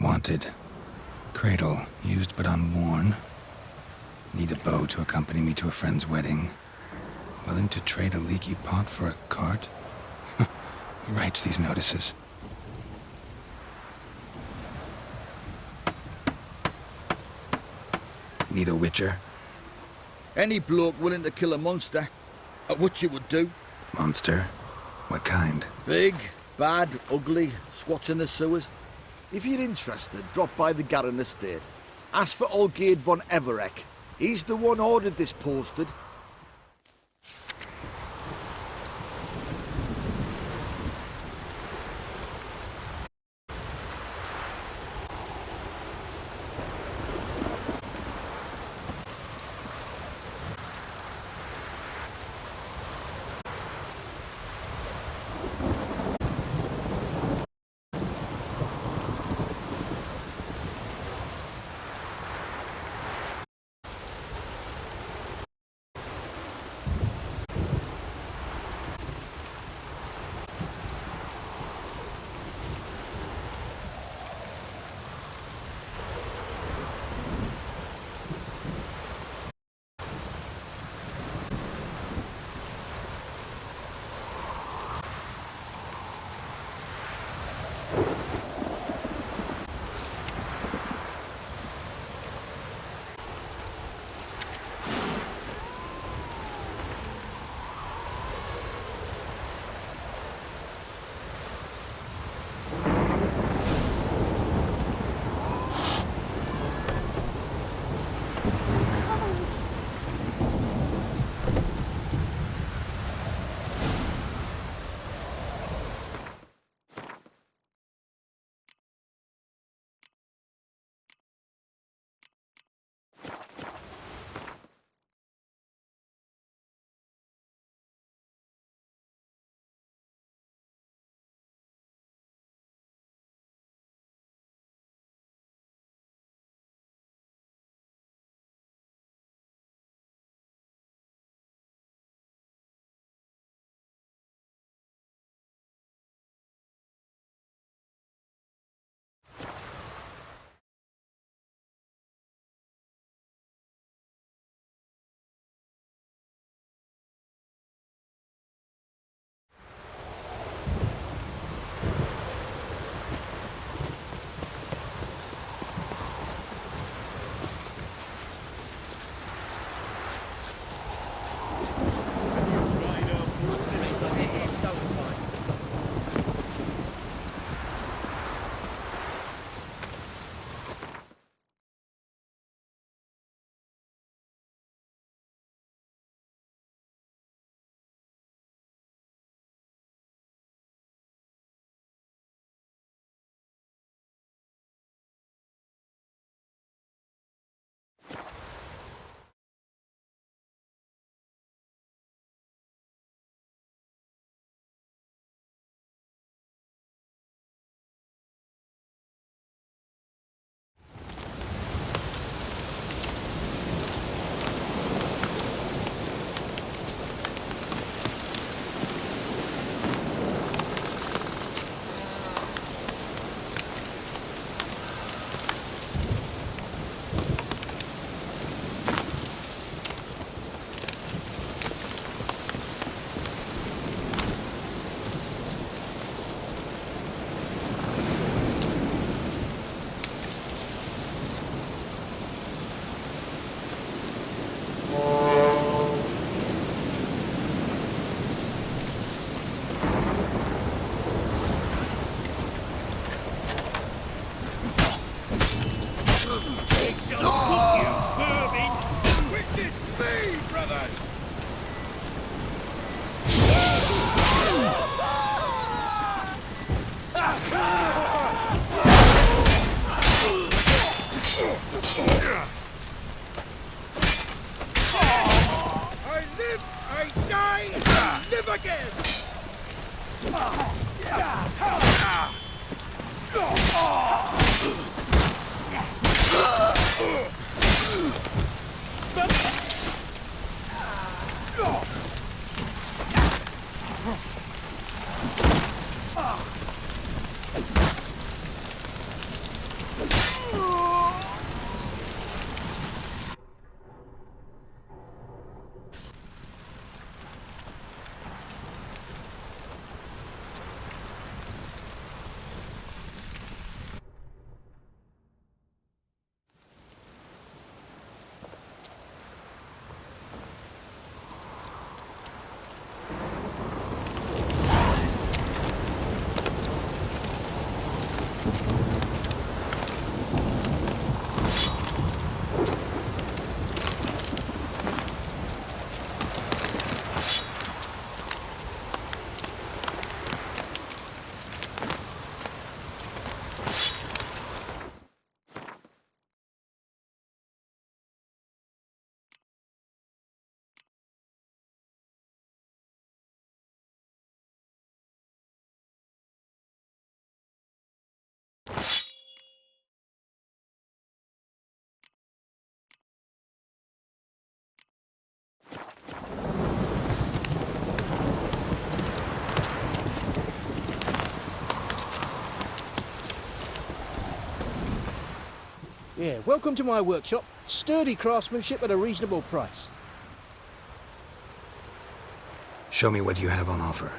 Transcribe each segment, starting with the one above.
Wanted. Cradle, used but unworn. Need a bow to accompany me to a friend's wedding. Willing to trade a leaky pot for a cart? Who writes these notices? Need a witcher? Any bloke willing to kill a monster. A witcher would do. Monster? What kind? Big, bad, ugly, squats in the sewers. If you're interested, drop by the Garren estate. Ask for Olgierd von Everek. He's the one ordered this posted. Yeah, welcome to my workshop. Sturdy craftsmanship at a reasonable price. Show me what you have on offer.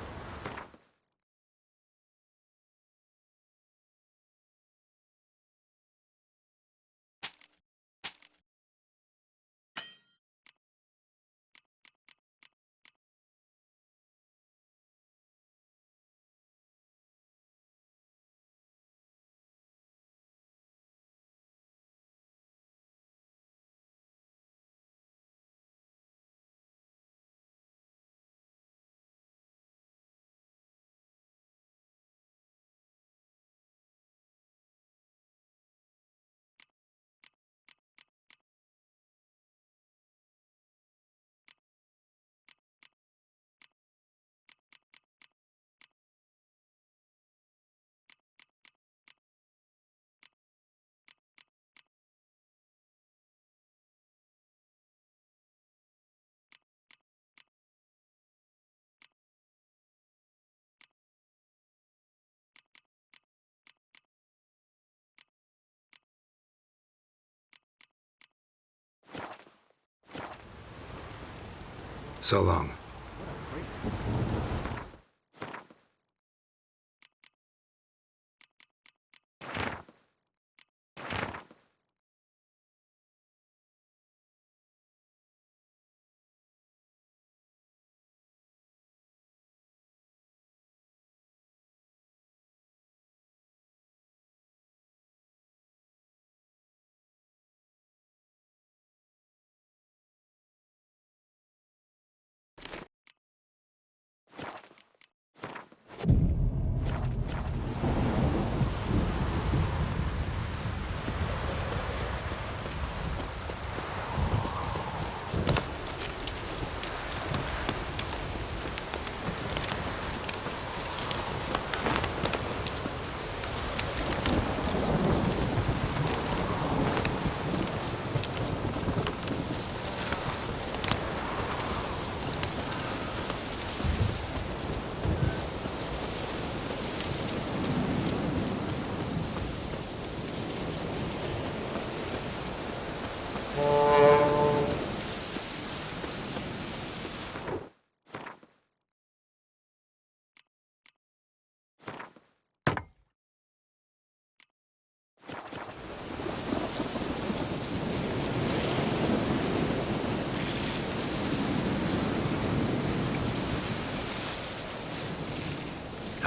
So long.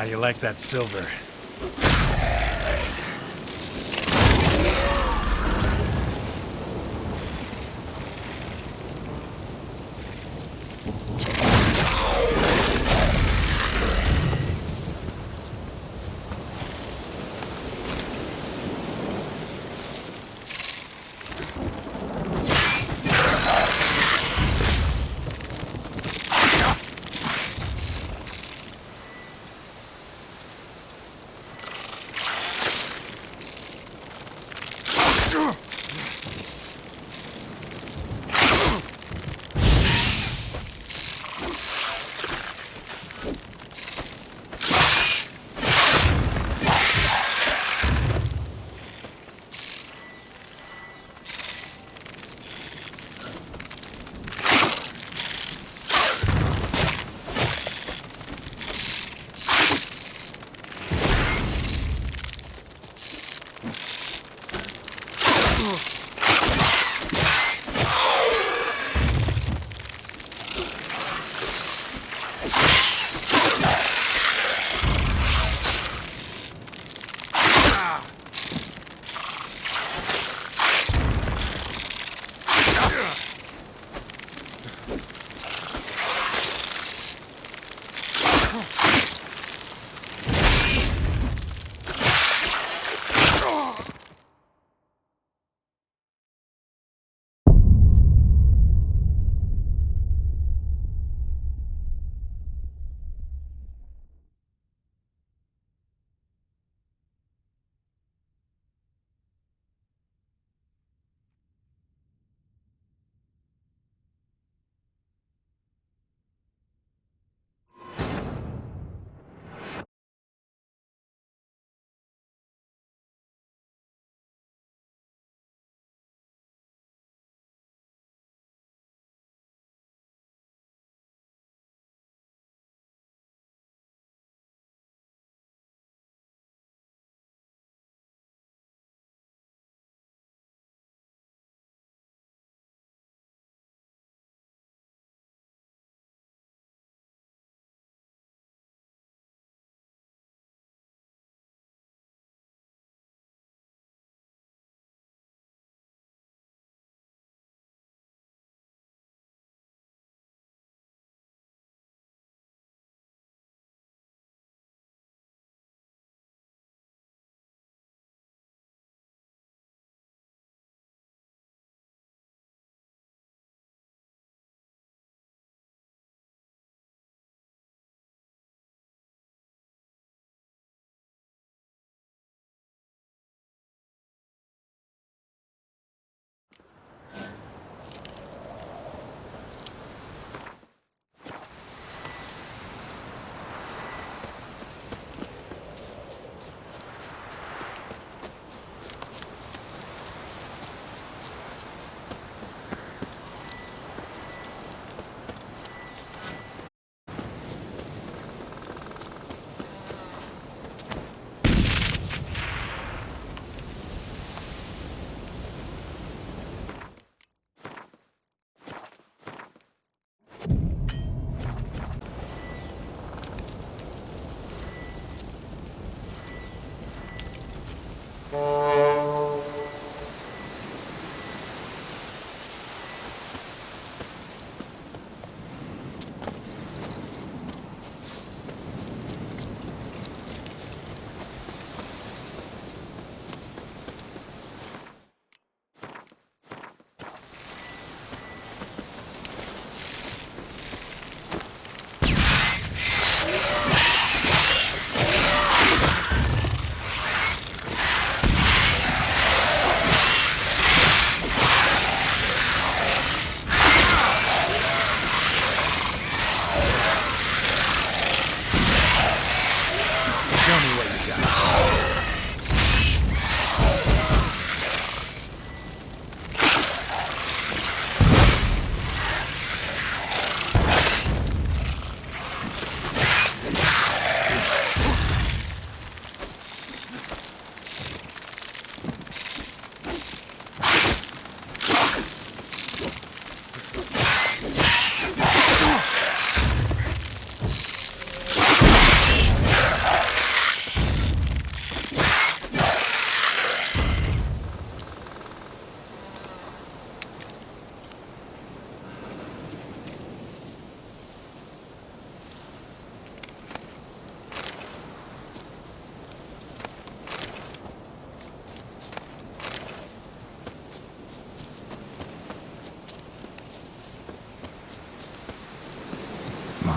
How you like that silver?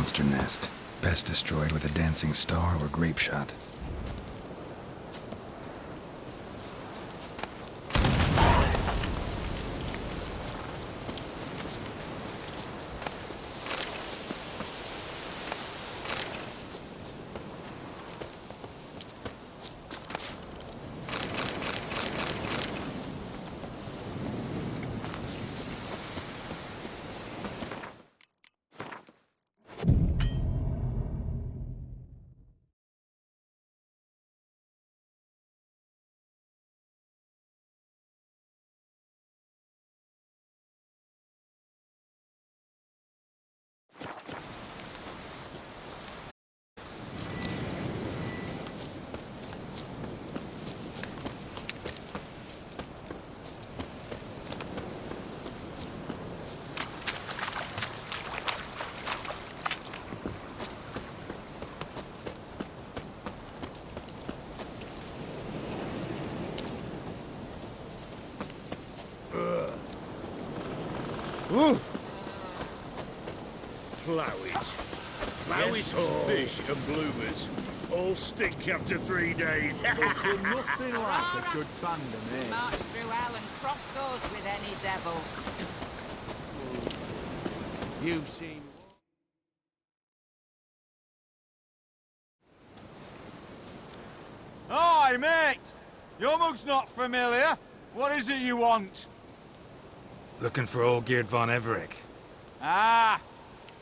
monster nest. Best destroyed with a dancing star or grape shot. Plough it. Plough it all. Fish and bloomers all stink after 3 days. Nothing like a good band of mates. March through hell and cross swords with any devil. You've seen... Hi, mate! Your mug's not familiar. What is it you want? Looking for Olgierd von Everec. Ah,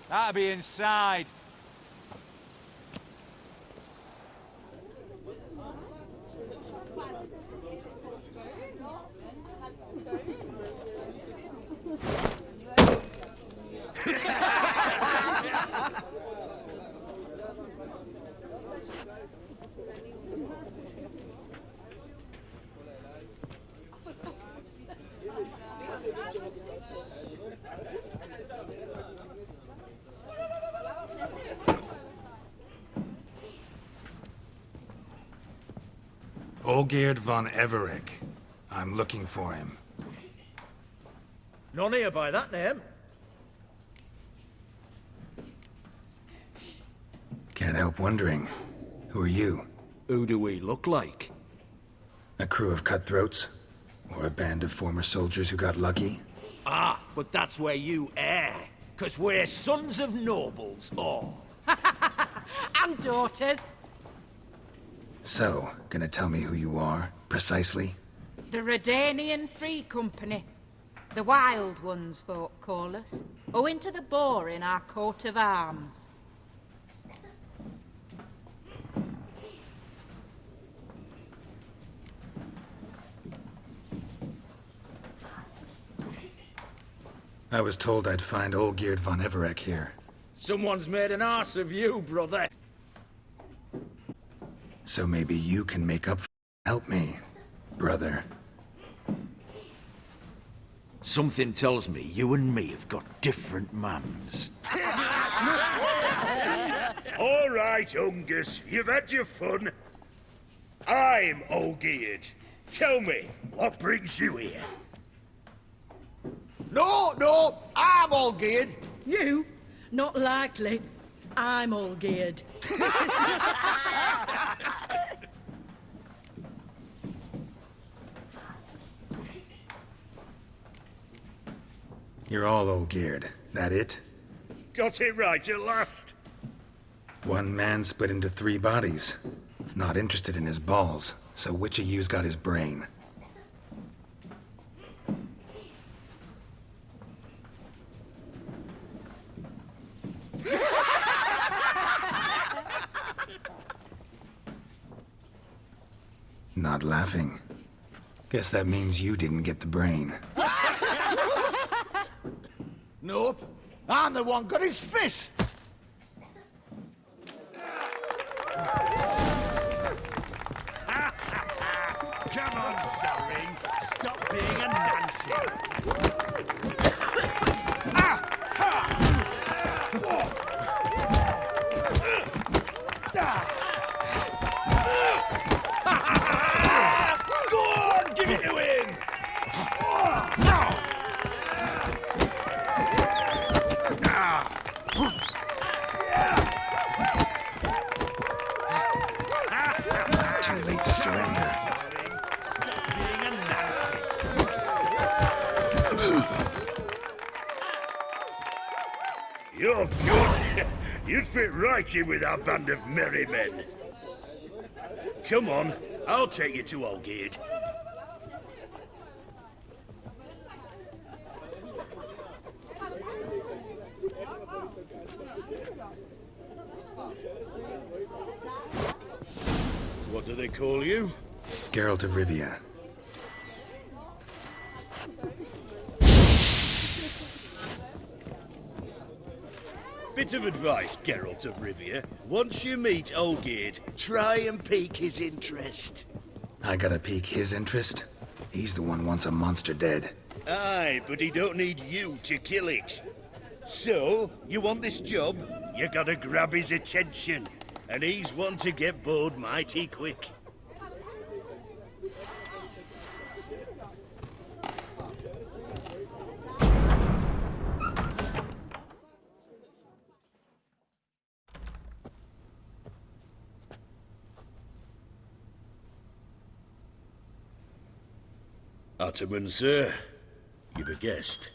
that'll be inside. Olgierd von Everec. I'm looking for him. None here by that name. Can't help wondering. Who are you? Who do we look like? A crew of cutthroats? Or a band of former soldiers who got lucky? Ah, but that's where you err. 'Cause we're sons of nobles, all. And daughters. So, gonna tell me who you are, precisely? The Redanian Free Company. The Wild Ones, folk call us. Owing to the boar in our coat of arms. I was told I'd find Olgierd von Everec here. Someone's made an arse of you, brother. So maybe you can make up for... Help me, brother. Something tells me you and me have got different mums. All right, Ungus, you've had your fun. I'm Olgierd. Tell me, what brings you here? No, I'm all geared. You? Not likely. I'm all geared. You're all Olgierd. That it? Got it right at last. One man split into 3 bodies. Not interested in his balls, so which of you's got his brain? Not laughing. Guess that means you didn't get the brain. Nope. I'm the one got his fists. Come on, Zoring. Stop being a Nancy. Go on, give it to him. You're good. You'd fit right in with our band of merry men. Come on, I'll take you to Olgierd. What do they call you? Geralt of Rivia. Bit of advice, Geralt of Rivia. Once you meet Olgierd, try and pique his interest. I gotta pique his interest? He's the one wants a monster dead. Aye, but he don't need you to kill it. So, you want this job? You gotta grab his attention. And he's one to get bored mighty quick. Ataman, sir. You've a guest.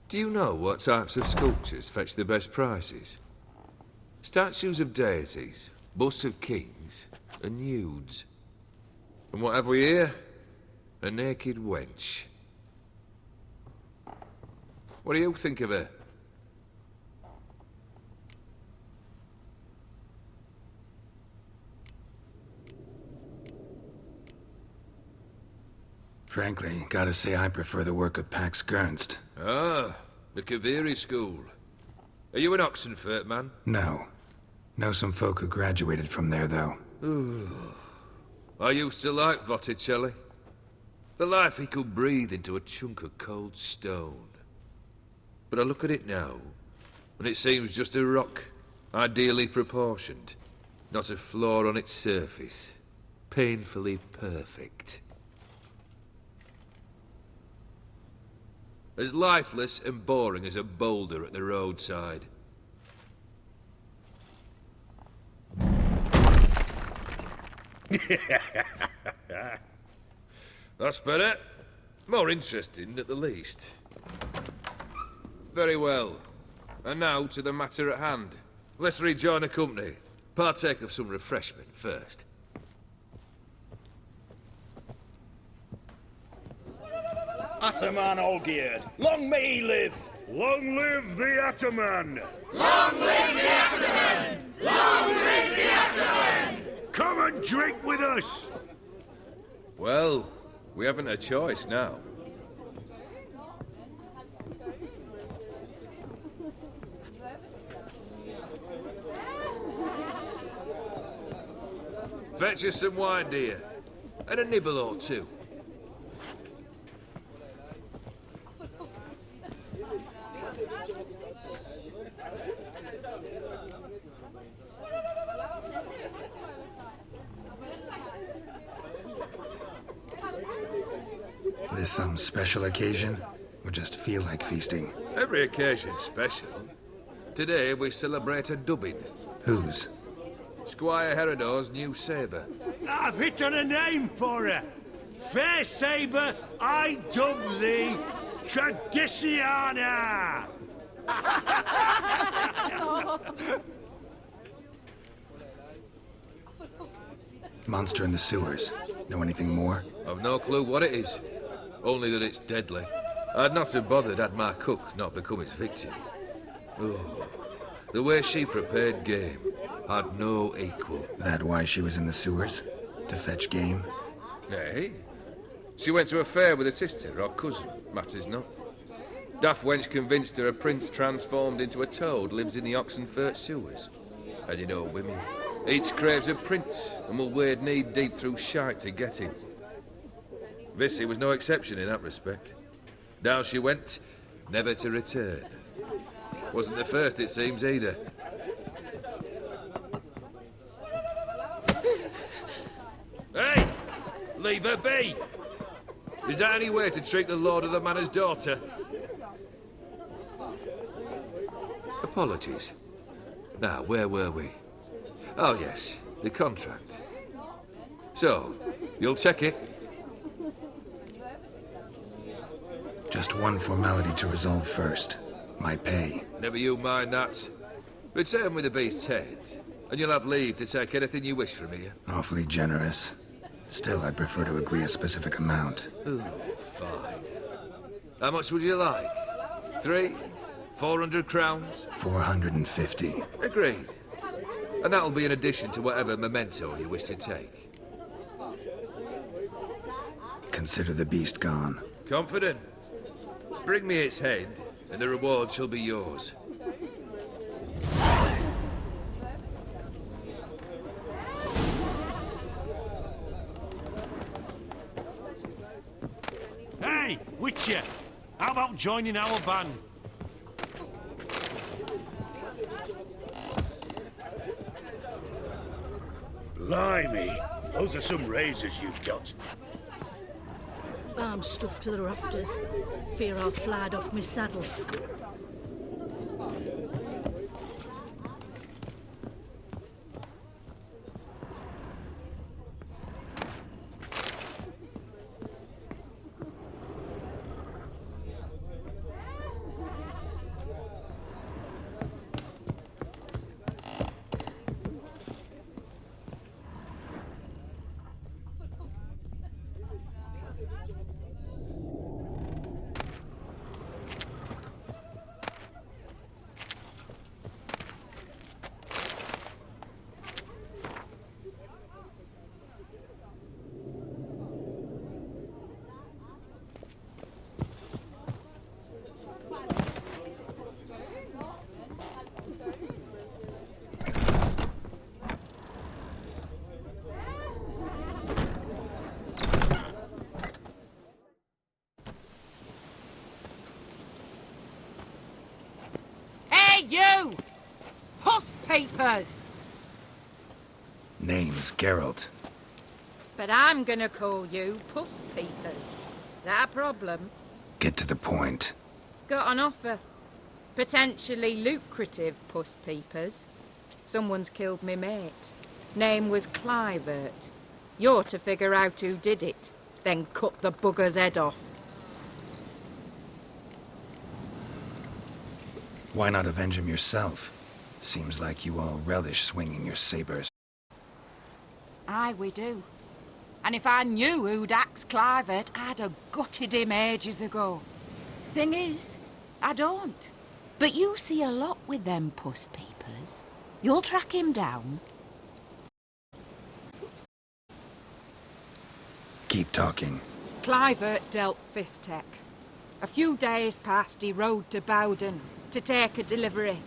Do you know what types of sculptures fetch the best prices? Statues of deities, busts of kings, and nudes. And what have we here? A naked wench. What do you think of her? Frankly, gotta say I prefer the work of Pax Gernst. Ah, the Kaviri school. Are you an Oxenfurt man? No. Know some folk who graduated from there, though. I used to like Botticelli. The life he could breathe into a chunk of cold stone. But I look at it now, and it seems just a rock, ideally proportioned. Not a flaw on its surface. Painfully perfect. As lifeless and boring as a boulder at the roadside. That's better. More interesting, at the least. Very well. And now to the matter at hand. Let's rejoin the company. Partake of some refreshment first. Ataman Olgierd, long may he live! Long live the Ataman! Long live the Ataman! Long live the Ataman! Come and drink with us! Well, we haven't a choice now. Fetch us some wine, dear. And a nibble or two. This some special occasion? Or just feel like feasting? Every occasion's special. Today we celebrate a dubbing. Whose? Squire Herodor's new sabre. I've hit on a name for her. Fair Sabre, I dub thee Tradiciana! Monster in the sewers. Know anything more? I've no clue what it is. Only that it's deadly. I'd not have bothered had my cook not become its victim. Oh, the way she prepared game had no equal. That why she was in the sewers? To fetch game? Nay. She went to a fair with a sister or cousin, matters not. Daft wench convinced her a prince transformed into a toad lives in the Oxenfurt sewers. And you know women. Each craves a prince and will wade knee-deep through shite to get him. Vissy was no exception in that respect. Down she went, never to return. Wasn't the first, it seems, either. Hey! Leave her be! Is that any way to treat the lord of the manor's daughter? Apologies. Now, where were we? Oh, yes, the contract. So, you'll check it? Just one formality to resolve first. My pay. Never you mind that. Return with the beast's head, and you'll have leave to take anything you wish from here. Awfully generous. Still, I'd prefer to agree a specific amount. Ooh, fine. How much would you like? 3? 400 crowns? 450. Agreed. And that'll be in addition to whatever memento you wish to take. Consider the beast gone. Confident? Bring me its head, and the reward shall be yours. Hey, Witcher! How about joining our band? Blimey, those are some razors you've got. I'm stuffed to the rafters. Fear I'll slide off my saddle. Hey, you! Puss papers! Name's Geralt. But I'm gonna call you Puss Papers. That a problem? Get to the point. Got an offer. Potentially lucrative Puss Papers. Someone's killed me mate. Name was Clivert. You're to figure out who did it, then cut the bugger's head off. Why not avenge him yourself? Seems like you all relish swinging your sabers. Aye, we do. And if I knew who'd axed Clivert, I'd have gutted him ages ago. Thing is, I don't. But you see a lot with them Puss Papers. You'll track him down. Keep talking. Clivert dealt Fistek. A few days past, he rode to Bowden to take a delivery.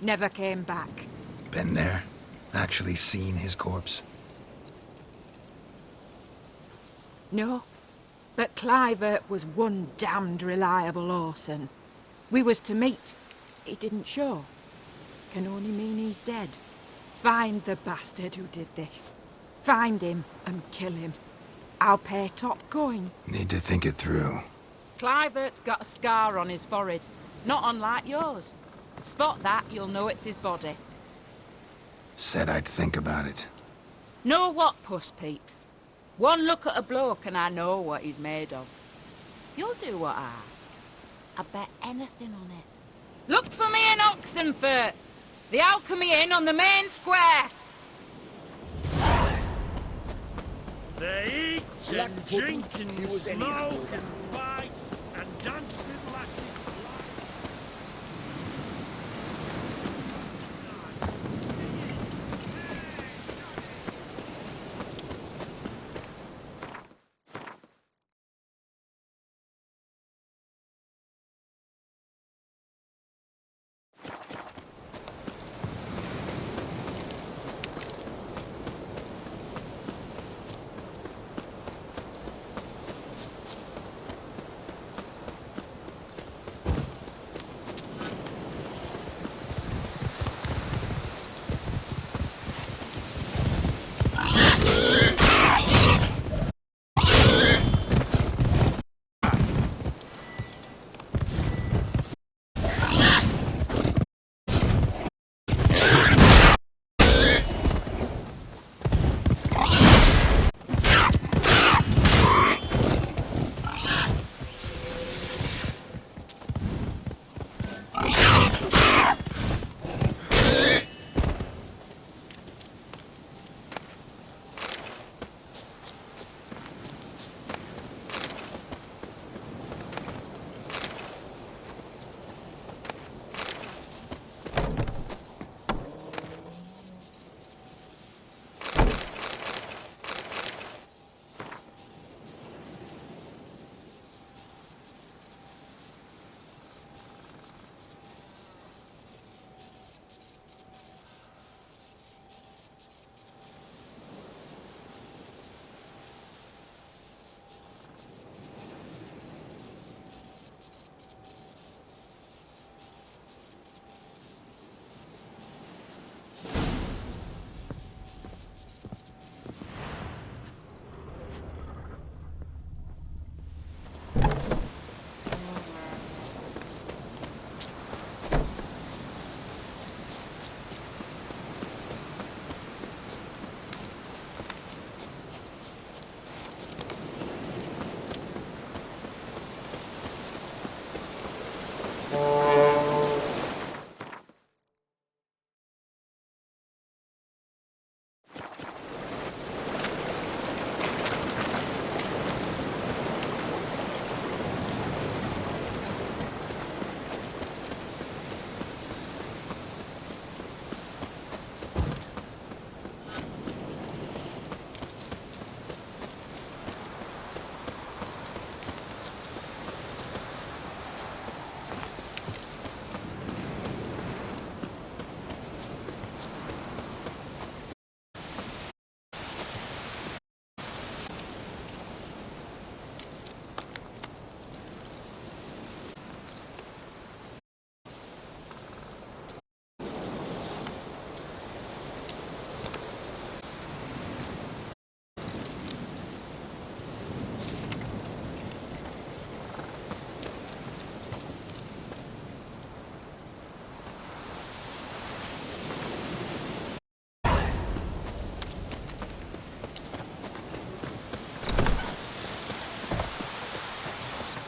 Never came back. Been there? Actually seen his corpse? No. But Clivert was one damned reliable horseman. We was to meet. He didn't show. Can only mean he's dead. Find the bastard who did this. Find him and kill him. I'll pay top coin. Need to think it through. Clivert's got a scar on his forehead, not unlike yours. Spot that, you'll know it's his body. Said I'd think about it. Know what, Puss Peeps? One look at a bloke and I know what he's made of. You'll do what I ask. I bet anything on it. Look for me in Oxenfurt. The Alchemy Inn on the main square. They eat Black and pudding, drink and he was anyhow. smoke and fight and dance with lasses.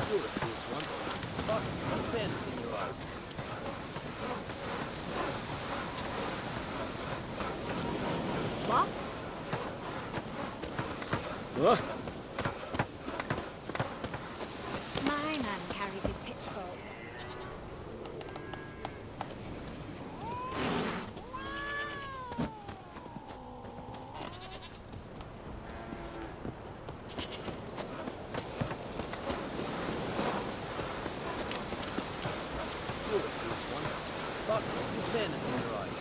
You're a fierce one. But no fairness in your eyes. What? What? My man carries his pitchfork. You're a fierce one. But no fairness in your eyes.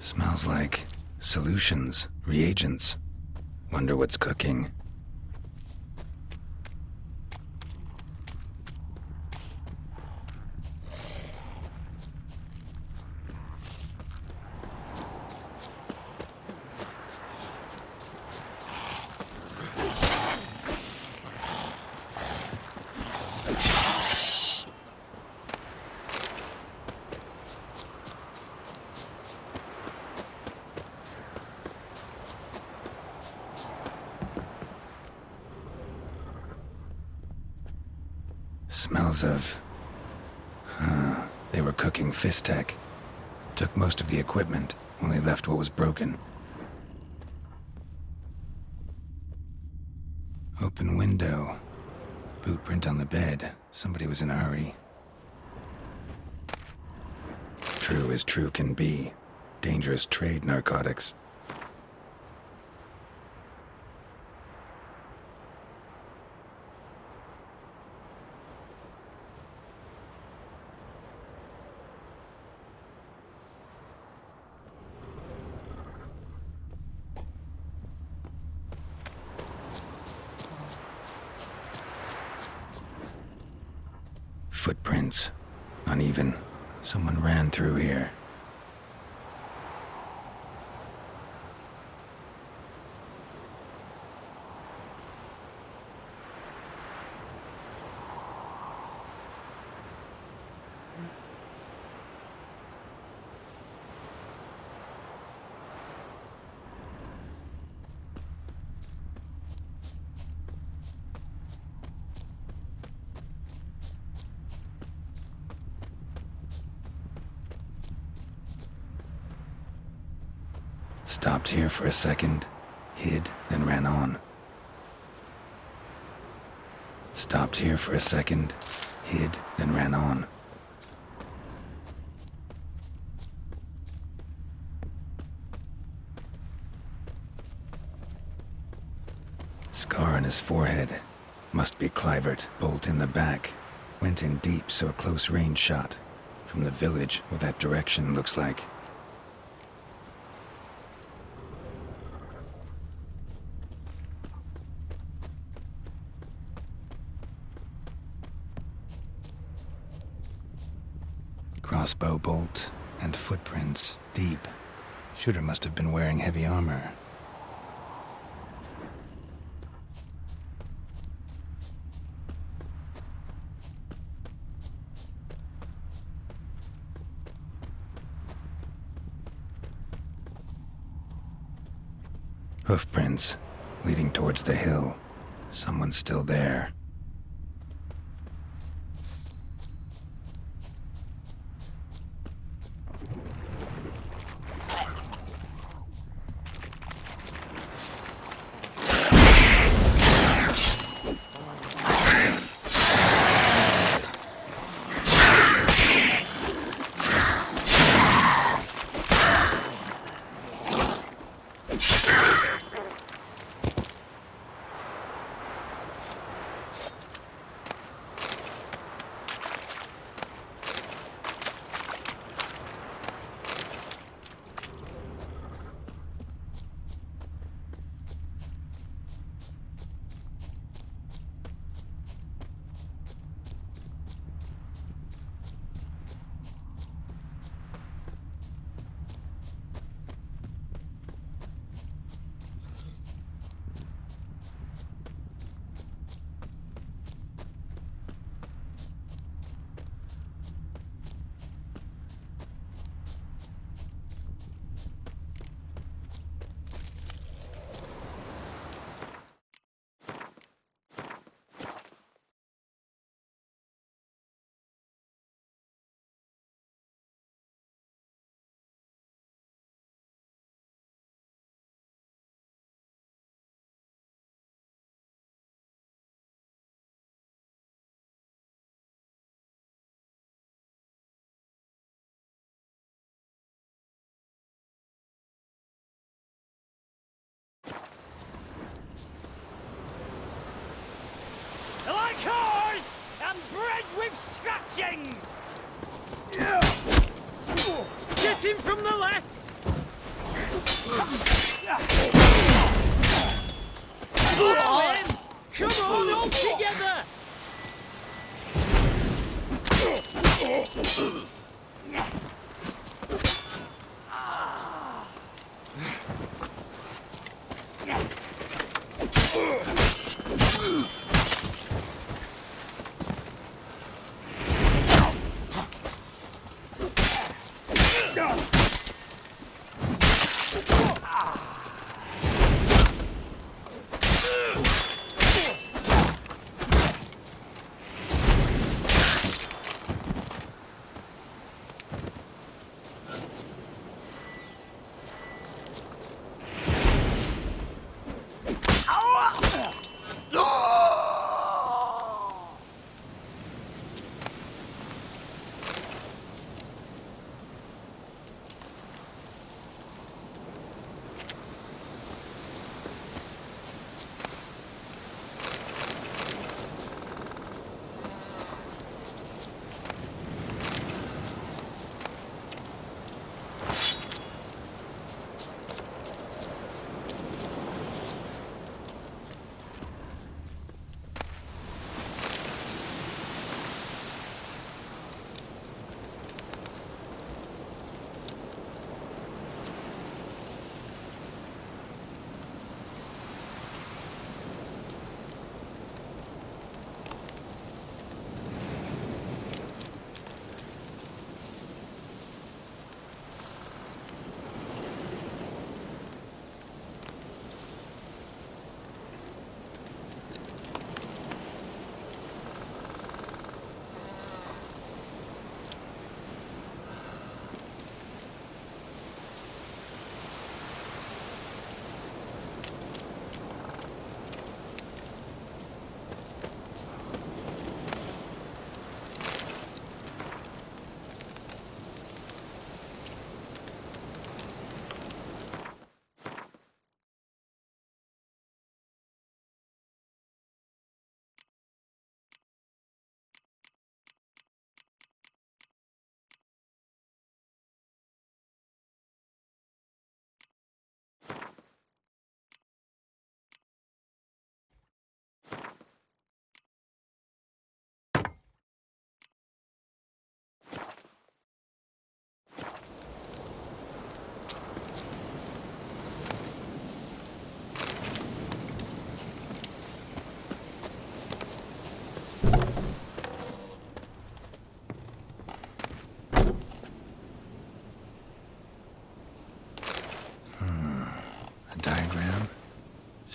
Smells like solutions, reagents. Wonder what's cooking. Smells of... they were cooking Fistech. Took most of the equipment, only left what was broken. Open window. Boot print on the bed. Somebody was in a hurry. True as true can be. Dangerous trade, narcotics. Footprints. Uneven. Someone ran through here. Stopped here for a second, hid, then ran on. Stopped here for a second, hid, then ran on. Scar on his forehead. Must be Clivert. Bolt in the back. Went in deep, so a close range shot. From the village, what that direction looks like. Crossbow bolt and footprints deep. Shooter must have been wearing heavy armor. Hoofprints leading towards the hill. Someone's still there. Cars and bread with scratchings! Get him from the left! Come on, all together!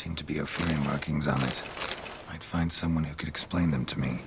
seemed to be Ophirian markings on it. Might find someone who could explain them to me.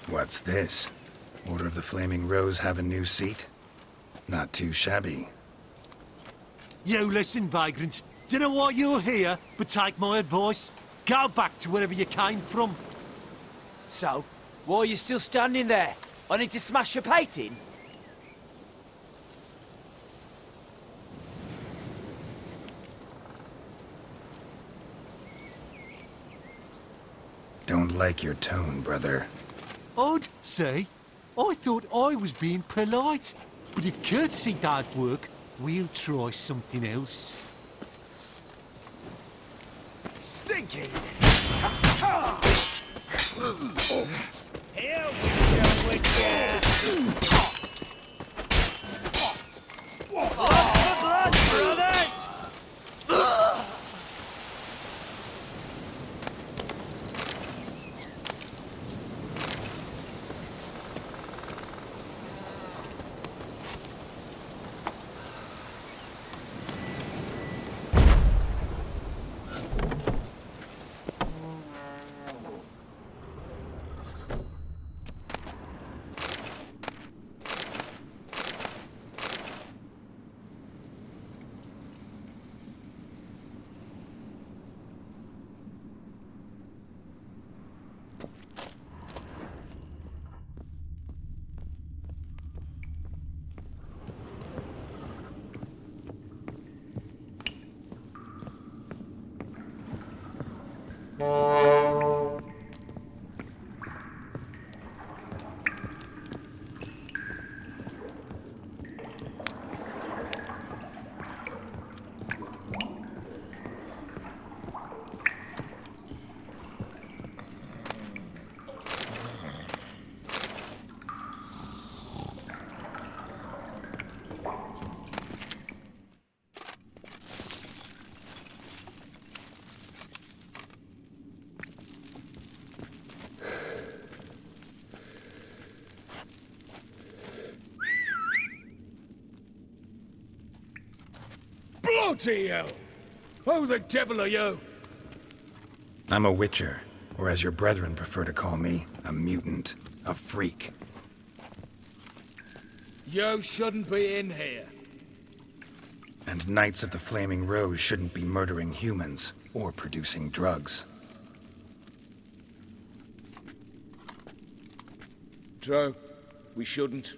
What's this? Order of the Flaming Rose have a new seat? Not too shabby. You listen, vagrant. Dunno why you're here, but take my advice. Go back to wherever you came from. So, why are you still standing there? I need to smash your painting? Don't like your tone, brother. I'd say. I thought I was being polite. But if courtesy don't work, we'll try something else. Stinky! Here we go again! What's the blood, brothers? Bloody hell! Who the devil are you? I'm a witcher, or as your brethren prefer to call me, a mutant, a freak. You shouldn't be in here. And Knights of the Flaming Rose shouldn't be murdering humans or producing drugs. True. We shouldn't.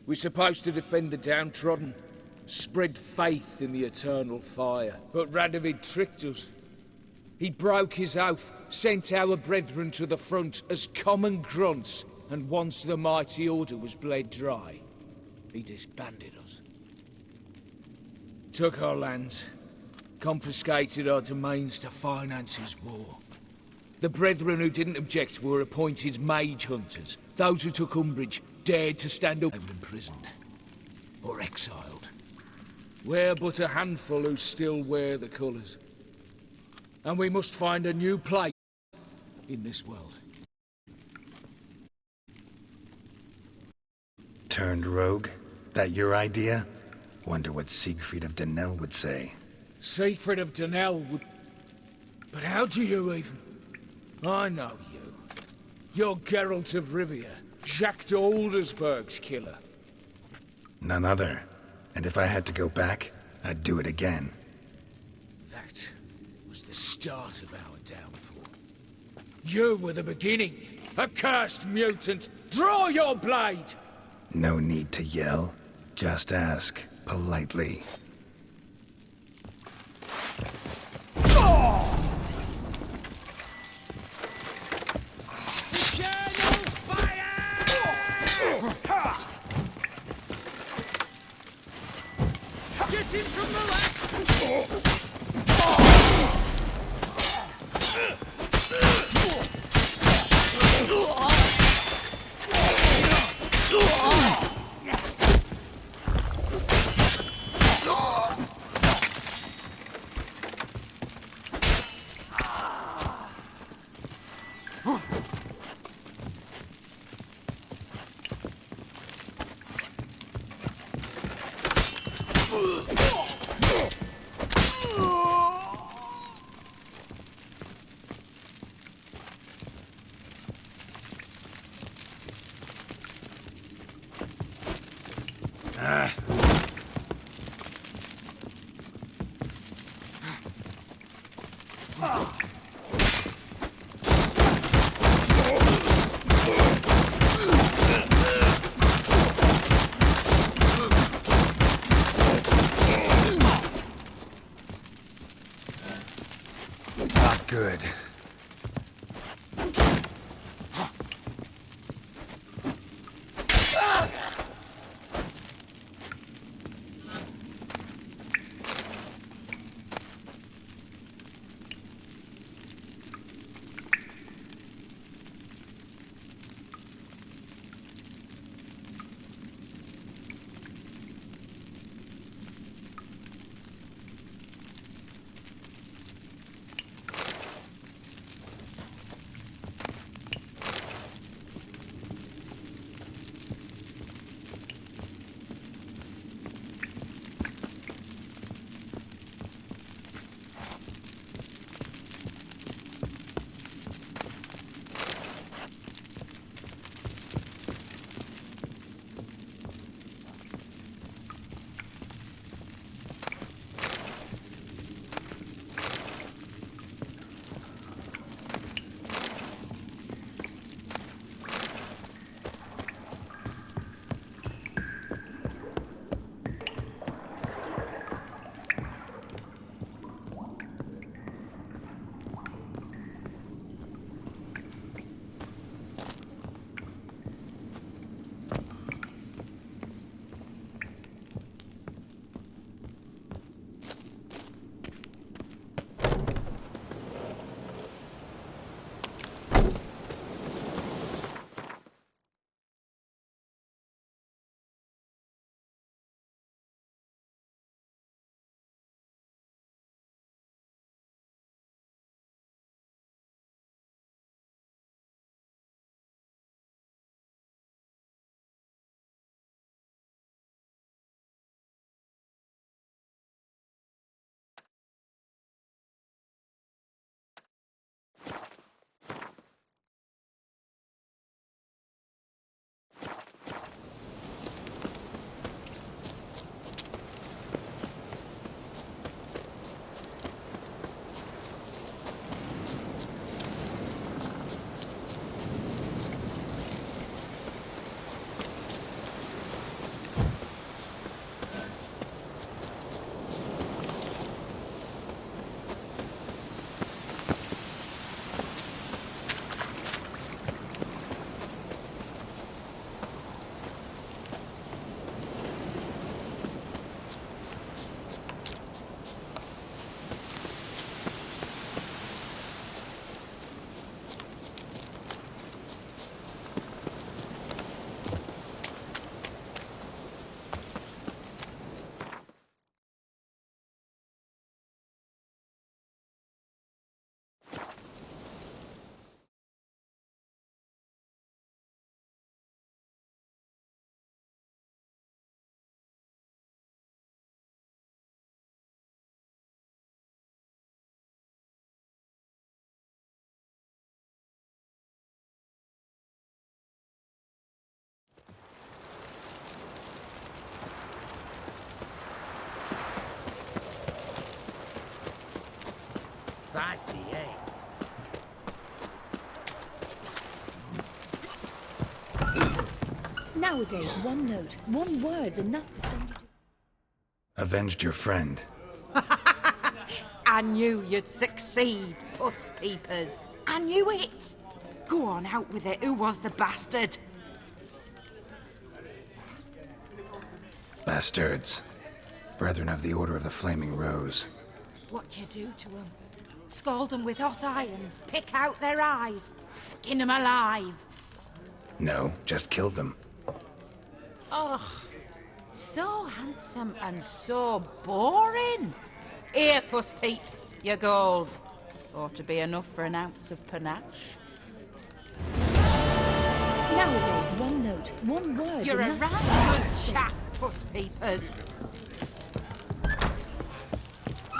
We're supposed to defend the downtrodden, spread faith in the eternal fire. But Radovid tricked us. He broke his oath, sent our brethren to the front as common grunts, and once the mighty order was bled dry, he disbanded us. Took our lands, confiscated our domains to finance his war. The brethren who didn't object were appointed mage hunters. Those who took umbrage dared to stand up and were imprisoned or exiled. We're but a handful who still wear the colours. And we must find a new place in this world. Turned rogue? That your idea? Wonder what Siegfried of Denel would say. Siegfried of Denel would... But how do you even... I know you. You're Geralt of Rivia, Jacques de Aldersberg's killer. None other. And if I had to go back, I'd do it again. That was the start of our downfall. You were the beginning. Accursed mutant! Draw your blade! No need to yell. Just ask, politely. Get him from the left! Not good. Feisty, eh? Nowadays, one note, one word's enough to send you to... Avenged your friend. I knew you'd succeed, Puss Peepers. I knew it. Go on, out with it. Who was the bastard? Bastards. Brethren of the Order of the Flaming Rose. What you do to them? Scald them with hot irons, pick out their eyes, skin them alive. No, just killed them. Oh, so handsome and so boring. Here, Puss Peeps, your gold. Ought to be enough for an ounce of panache. Nowadays, one note, one word's You're a enough to right send good chap, Puss Peepers.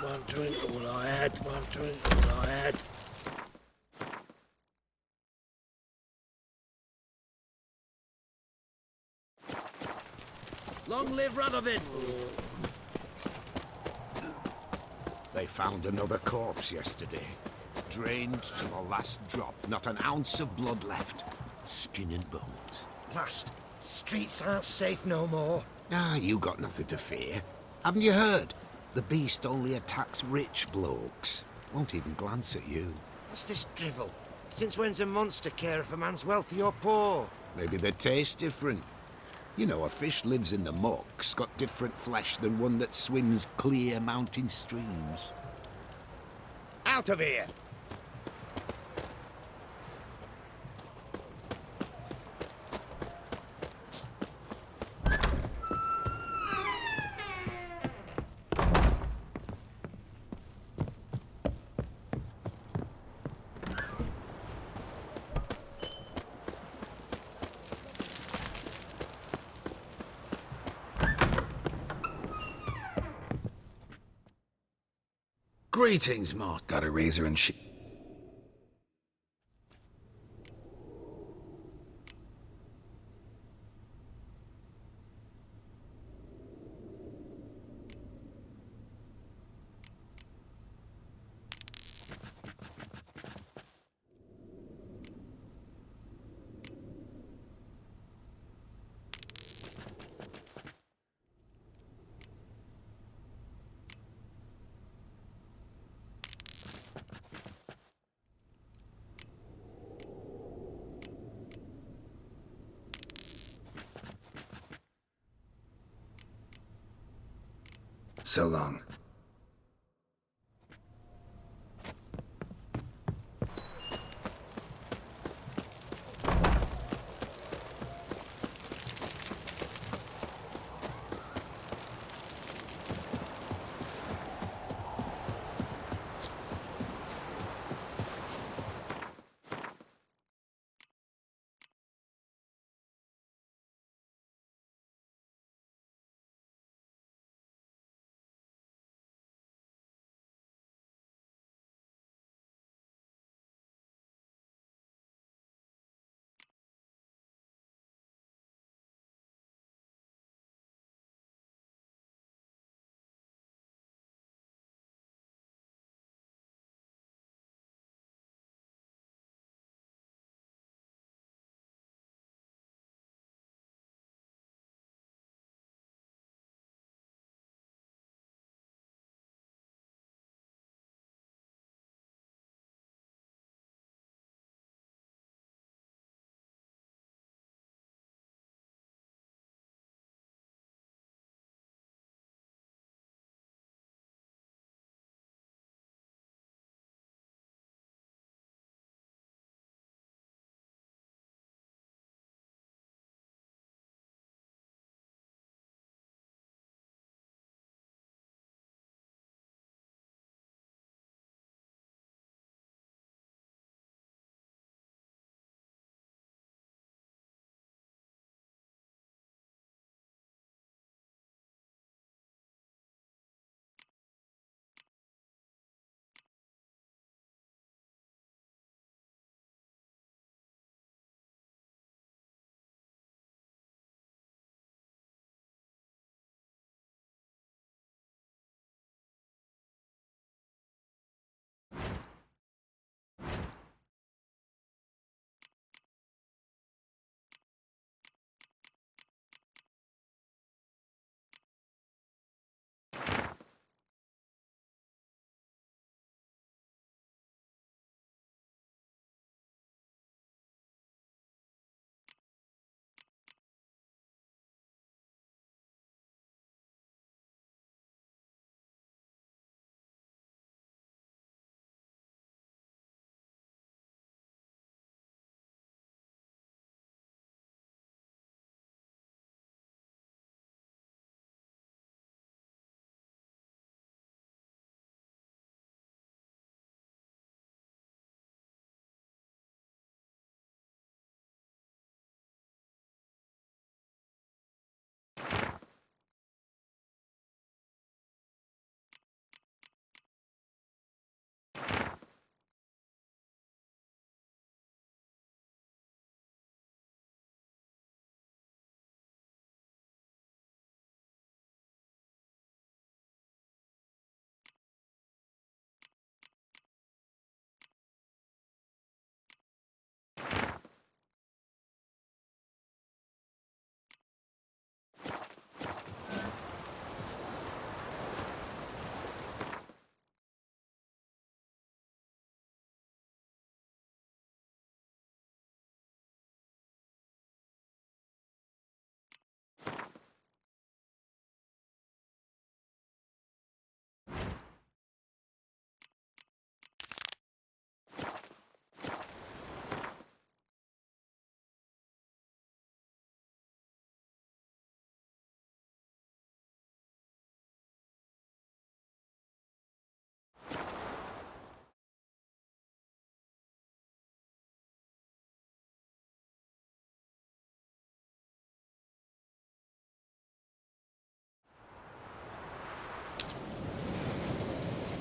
One drink, all I had. One drink, all I had. Long live Radovid! They found another corpse yesterday. Drained to the last drop. Not an ounce of blood left. Skin and bones. Last, streets aren't safe no more. Ah, you got nothing to fear. Haven't you heard? The beast only attacks rich blokes. Won't even glance at you. What's this drivel? Since when's a monster care if a man's wealthy or poor? Maybe they taste different. You know, a fish lives in the muck's got different flesh than one that swims clear mountain streams. Out of here! Greetings, Mart. Got a razor and So long.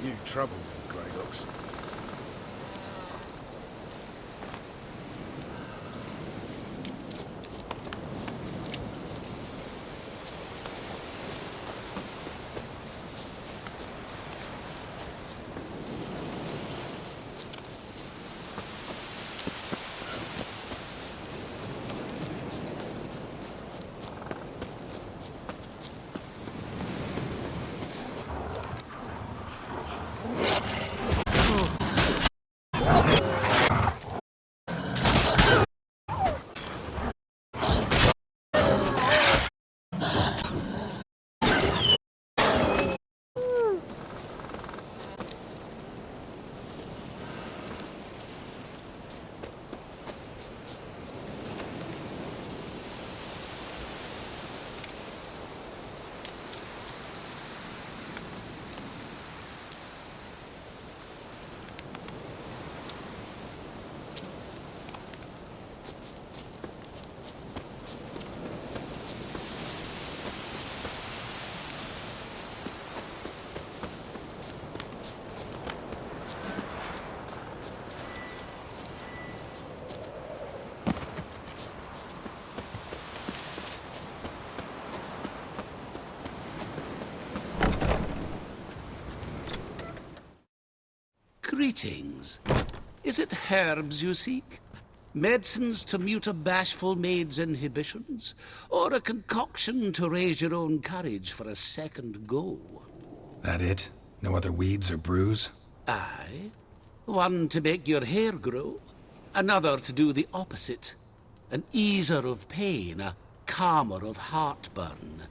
You trouble me, Greylocks. Greetings. Is it herbs you seek? Medicines to mute a bashful maid's inhibitions? Or a concoction to raise your own courage for a second go? That it? No other weeds or brews? Aye. One to make your hair grow, another to do the opposite. An easer of pain, a calmer of heartburn.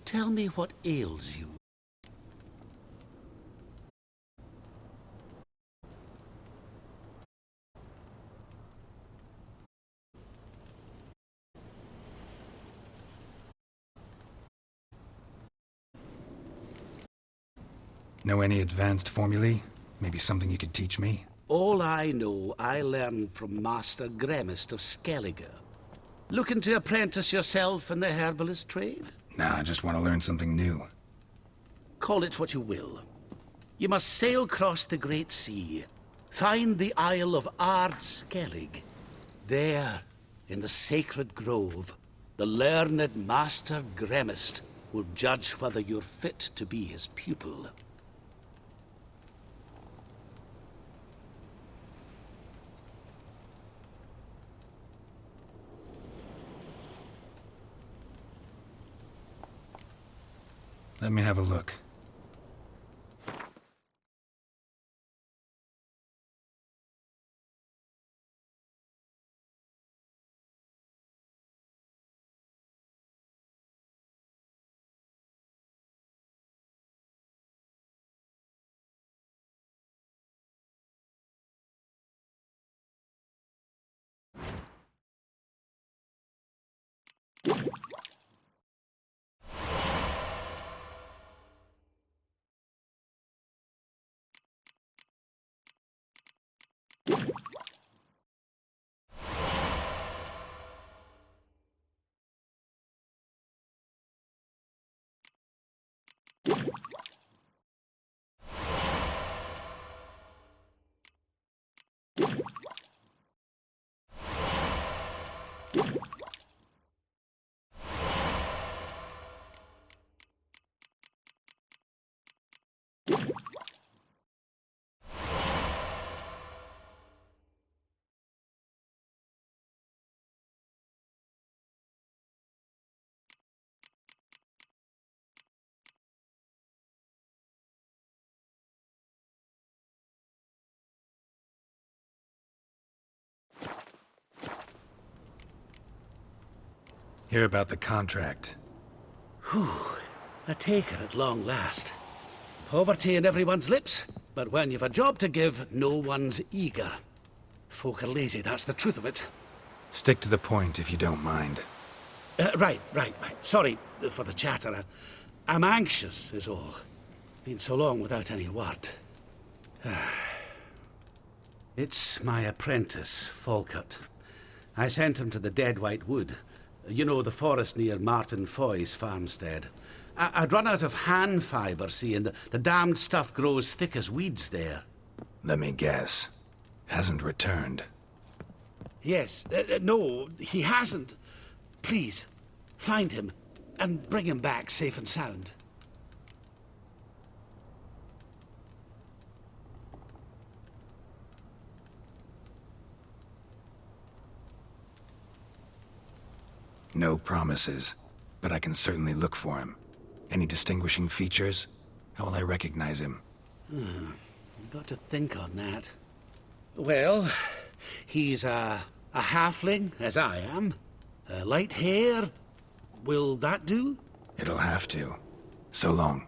Tell me what ails you. Know any advanced formulae? Maybe something you could teach me? All I know, I learned from Master Gremist of Skellige. Looking to apprentice yourself in the herbalist trade? Nah, I just want to learn something new. Call it what you will. You must sail across the great sea, find the Isle of Ard Skellig. There, in the sacred grove, the learned Master Gremist will judge whether you're fit to be his pupil. Let me have a look. Hear about the contract. Whew, a taker at long last. Poverty in everyone's lips, but when you've a job to give, no one's eager. Folk are lazy, that's the truth of it. Stick to the point, if you don't mind. Right. Sorry for the chatter. I'm anxious, is all. Been so long without any word. It's my apprentice, Falkert. I sent him to the Dead White Wood. You know, the forest near Martin Foy's farmstead. I'd run out of hand fibre, see, and the damned stuff grows thick as weeds there. Let me guess. Hasn't returned. Yes, no, he hasn't. Please, find him and bring him back safe and sound. No promises, but I can certainly look for him. Any distinguishing features? How will I recognize him? Got to think on that. Well, he's a halfling, as I am. Light hair. Will that do? It'll have to. So long.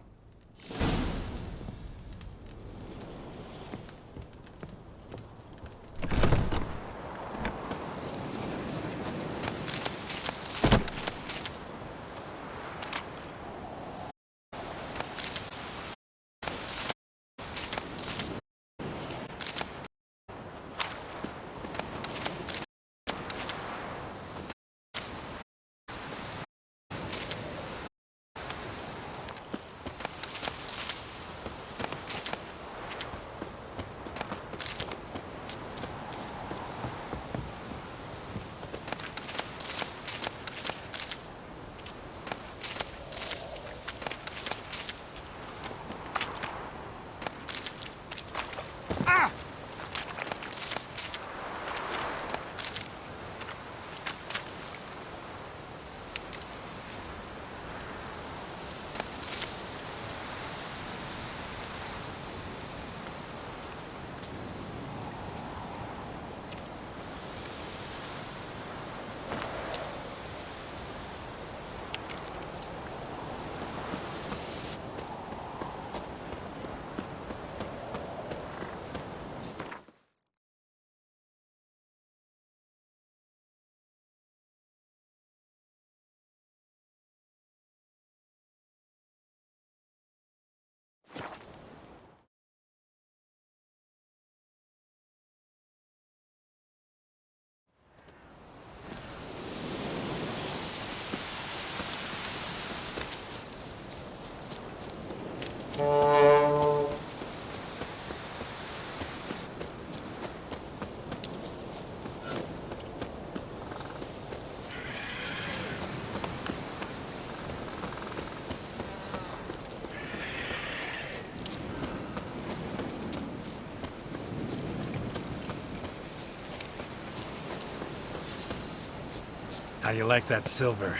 How you like that silver?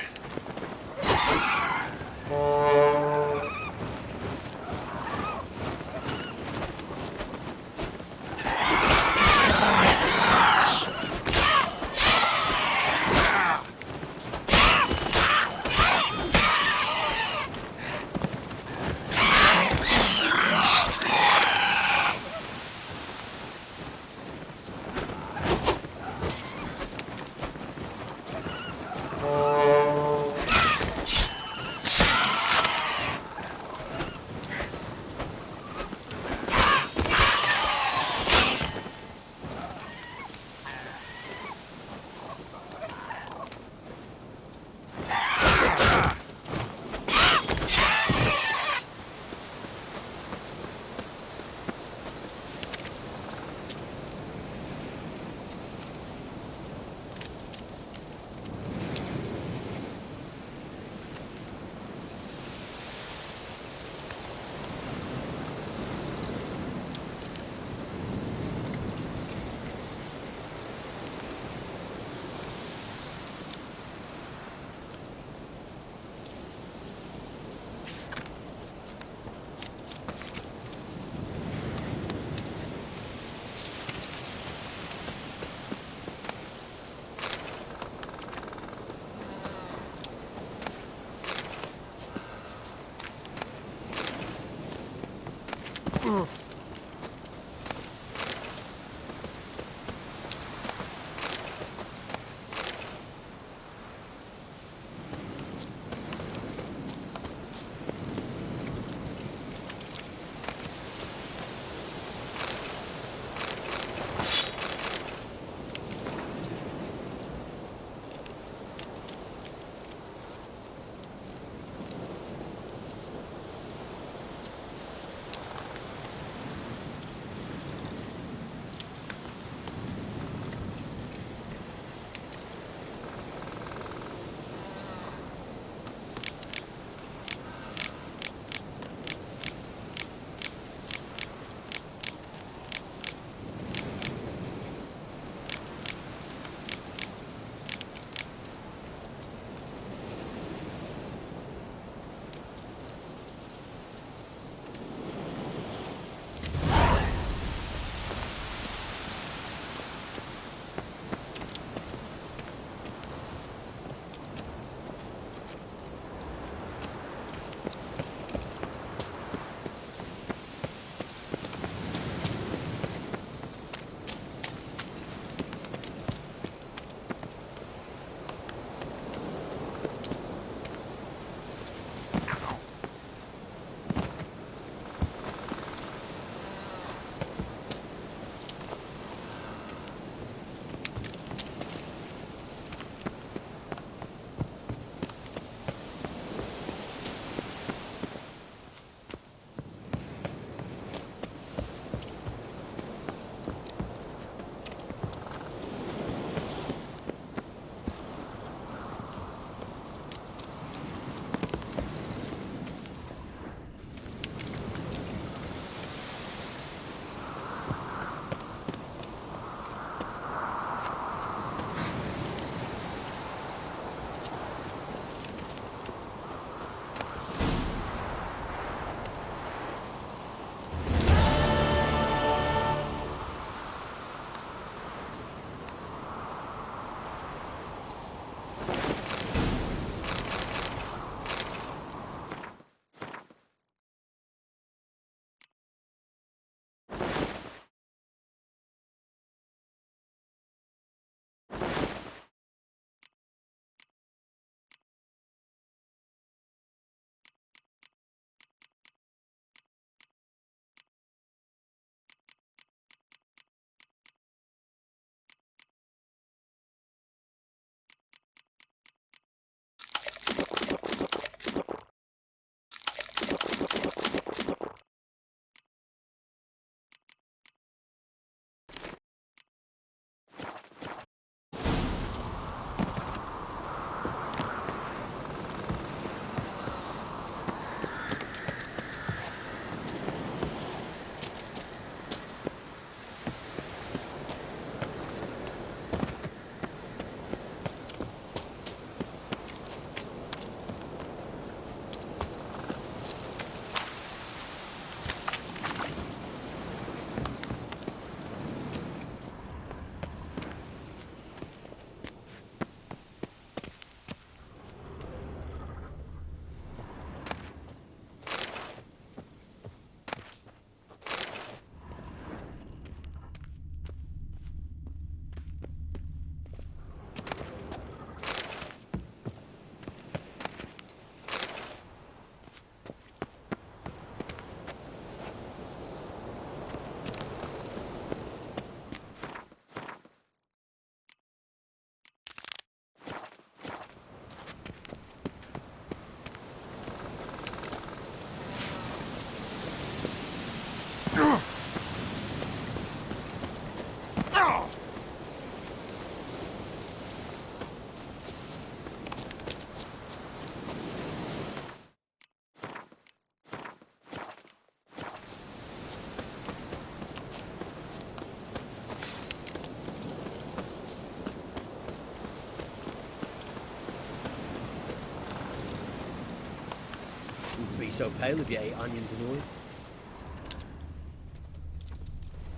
be so pale if you ate onions and oil.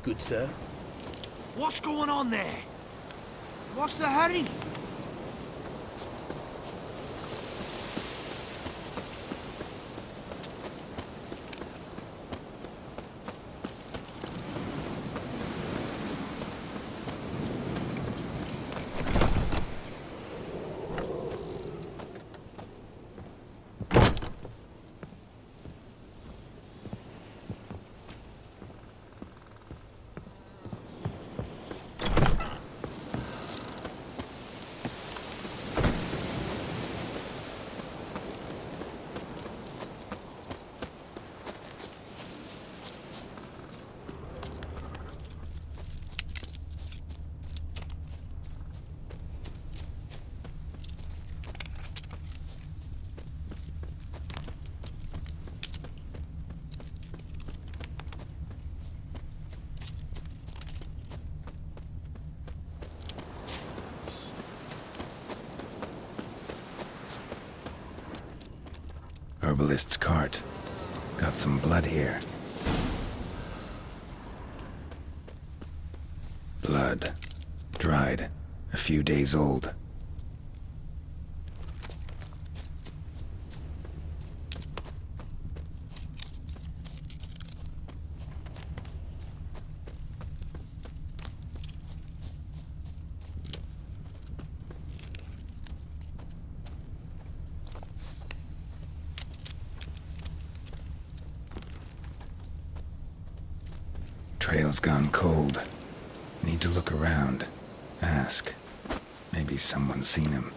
Good, sir. What's going on there? What's the hurry? Herbalist's cart. Got some blood here. Blood. Dried. A few days old. Trail's gone cold. Need to look around. Ask. Maybe someone's seen him.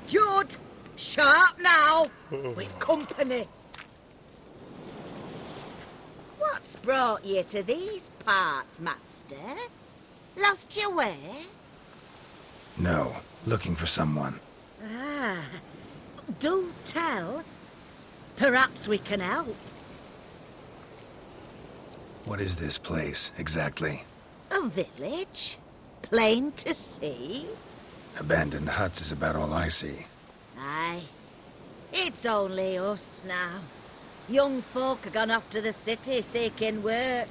Judd! Sharp now! We've company. What's brought you to these parts, master? Lost your way? No. Looking for someone. Ah, do tell. Perhaps we can help. What is this place, exactly? A village? Plain to see? Abandoned huts is about all I see. Aye. It's only us now. Young folk have gone off to the city seeking work,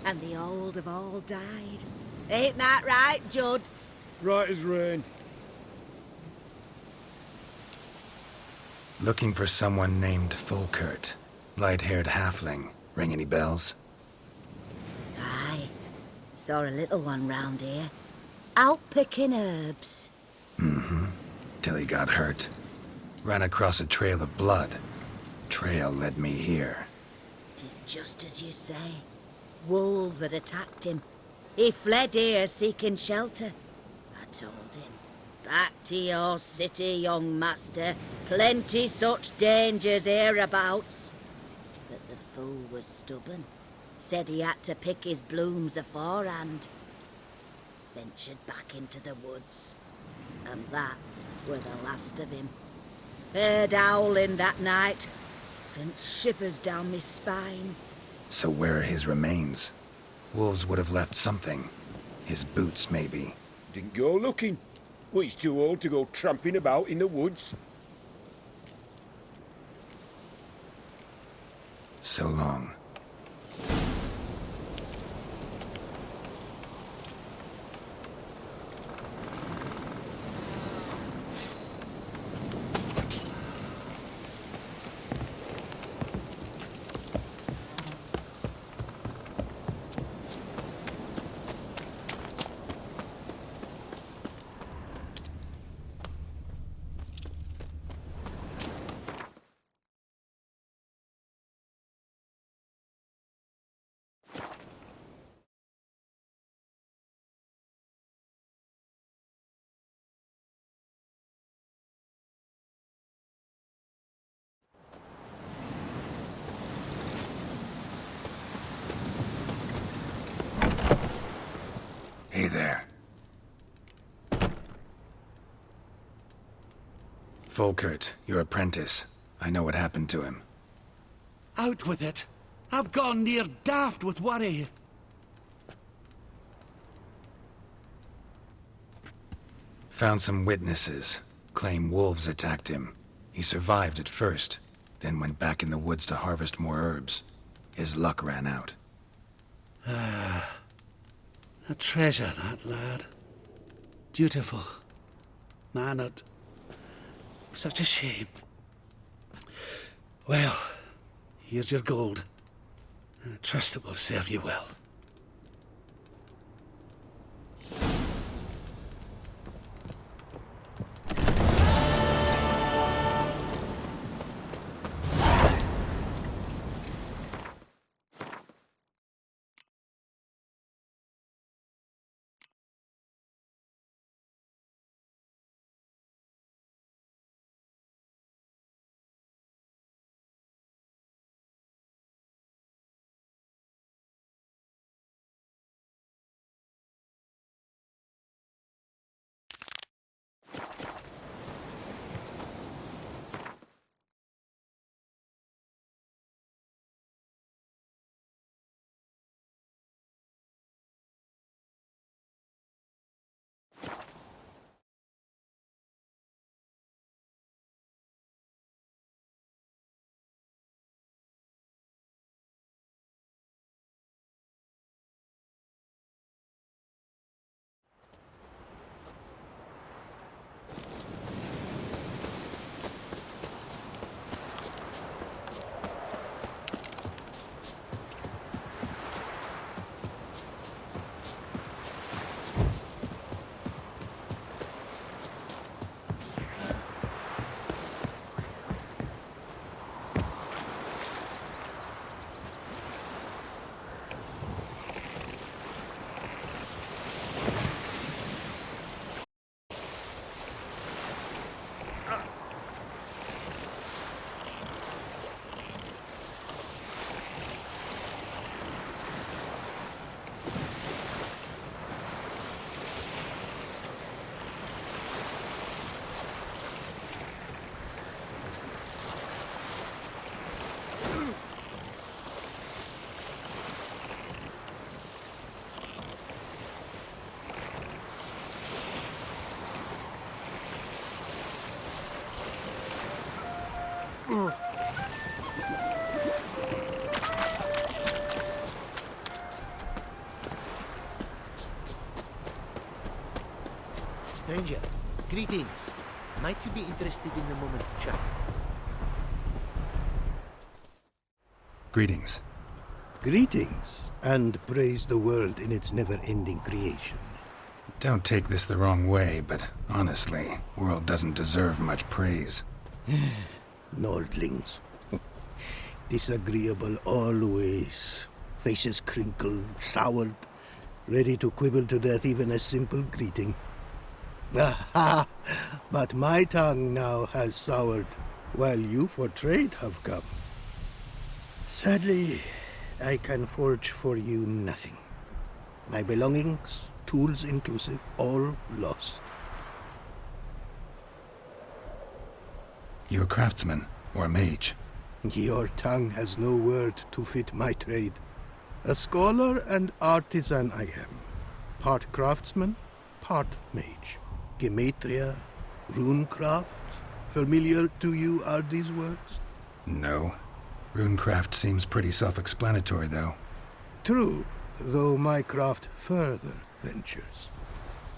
and the old have all died. Ain't that right, Judd? Right as rain. Looking for someone named Fulkert. Light-haired halfling. Ring any bells? Aye. Saw a little one round here. Out picking herbs. Mm-hmm. Till he got hurt. Ran across a trail of blood. Trail led me here. 'Tis just as you say. Wolves had attacked him. He fled here seeking shelter. I told him, back to your city, young master. Plenty such dangers hereabouts. But the fool was stubborn. Said he had to pick his blooms aforehand. Ventured back into the woods. And that were the last of him. Heard howling that night. Sent shivers down me spine. So where are his remains? Wolves would have left something. His boots, maybe. Didn't go looking. Well, he's too old to go tramping about in the woods. So long. Folkert, your apprentice. I know what happened to him. Out with it. I've gone near daft with worry. Found some witnesses. Claim wolves attacked him. He survived at first, then went back in the woods to harvest more herbs. His luck ran out. A treasure, that lad. Dutiful. Mannered. Such a shame. Well, here's your gold. I trust it will serve you well. Stranger, greetings. Might you be interested in a moment of chat? Greetings. Greetings, and praise the world in its never-ending creation. Don't take this the wrong way, but honestly, world doesn't deserve much praise. Nordlings. Disagreeable always. Faces crinkled, soured, ready to quibble to death even a simple greeting. Aha! But my tongue now has soured, while you for trade have come. Sadly, I can forge for you nothing. My belongings, tools inclusive, all lost. You a craftsman, or a mage? Your tongue has no word to fit my trade. A scholar and artisan I am. Part craftsman, part mage. Gematria, runecraft. Familiar to you are these words? No. Runecraft seems pretty self-explanatory, though. True, though my craft further ventures.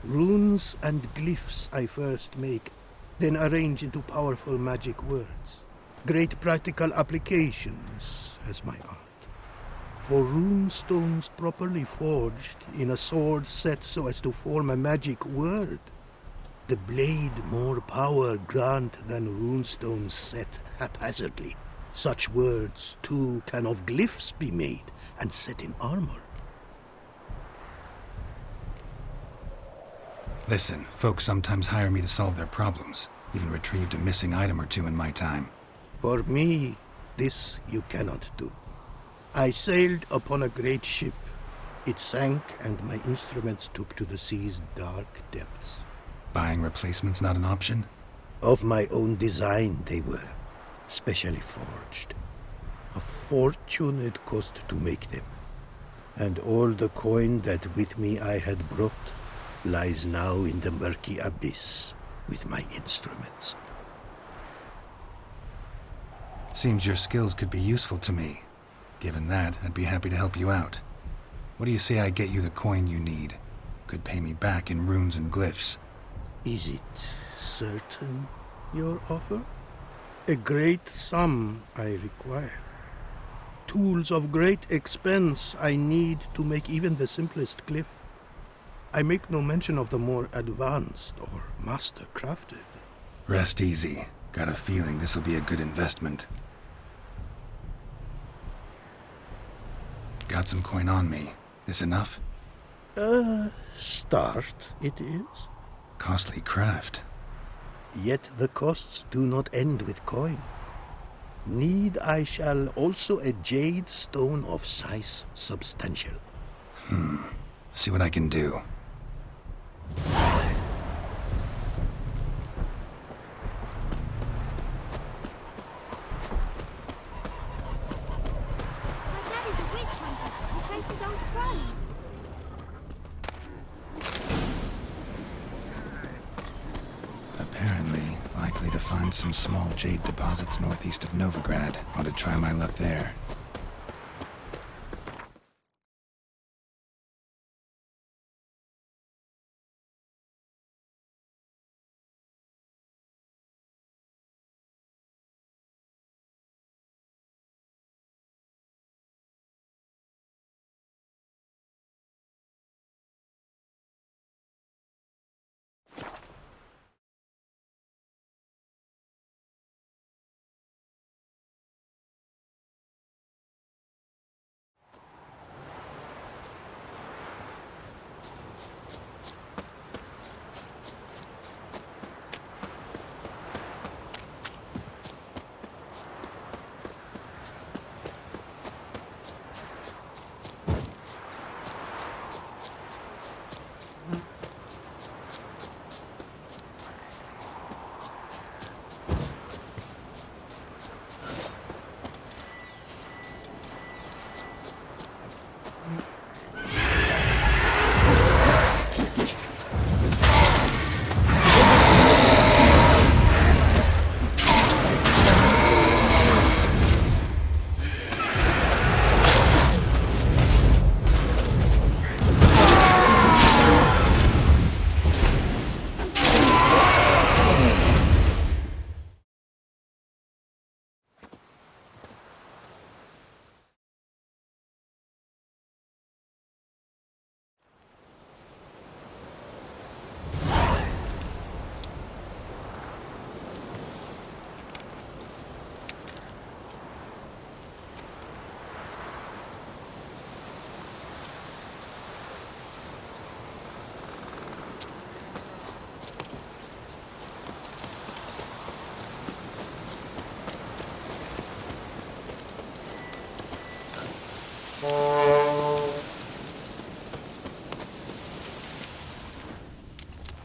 Runes and glyphs I first make, then arrange into powerful magic words. Great practical applications as my art. For rune stones properly forged in a sword set so as to form a magic word. The blade more power grant than runestones set haphazardly. Such words, too, can of glyphs be made and set in armor. Listen, folks sometimes hire me to solve their problems. Even retrieved a missing item or two in my time. For me, this you cannot do. I sailed upon a great ship. It sank, and my instruments took to the sea's dark depths. Buying replacements not an option? Of my own design they were, specially forged. A fortune it cost to make them. And all the coin that with me I had brought lies now in the murky abyss with my instruments. Seems your skills could be useful to me. Given that, I'd be happy to help you out. What do you say I get you the coin you need? Could pay me back in runes and glyphs. Is it certain, your offer? A great sum I require. Tools of great expense I need to make even the simplest glyph. I make no mention of the more advanced or master-crafted. Rest easy. Got a feeling this'll be a good investment. Got some coin on me. This enough? Start it is. Costly craft. Yet the costs do not end with coin. Need I shall also a jade stone of size substantial. See what I can do. My dad is a witch hunter who chases old crones. Apparently, likely to find some small jade deposits northeast of Novigrad. Ought to try my luck there.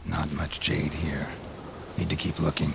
Not much jade here. Need to keep looking.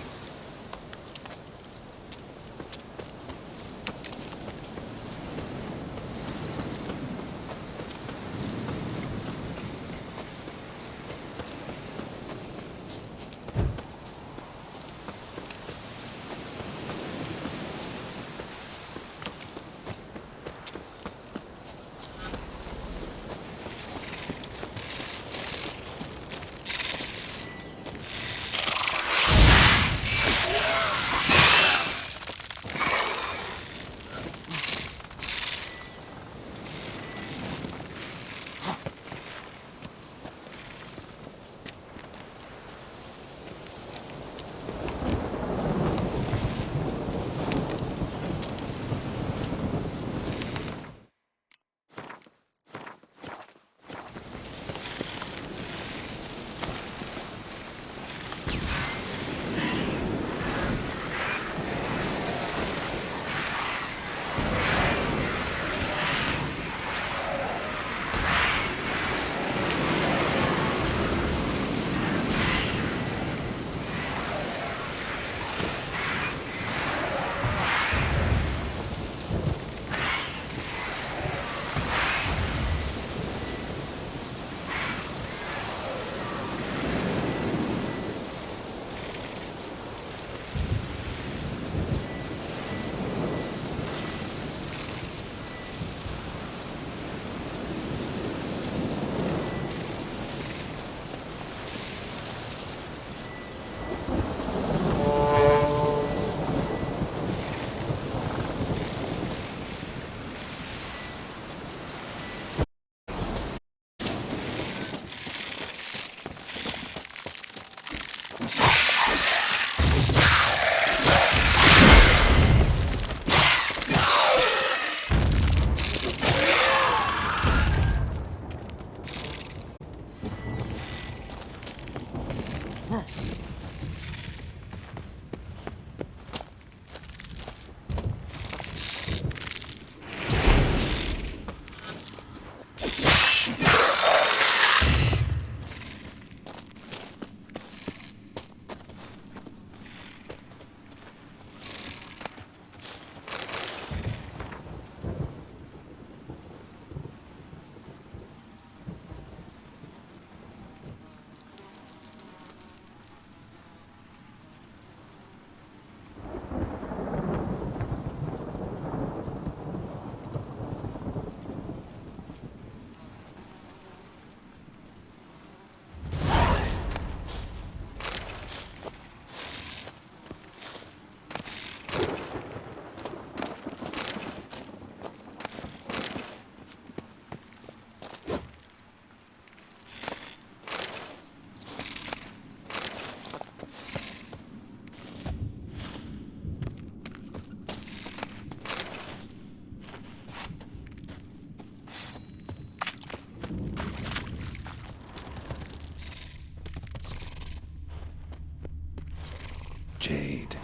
Jade.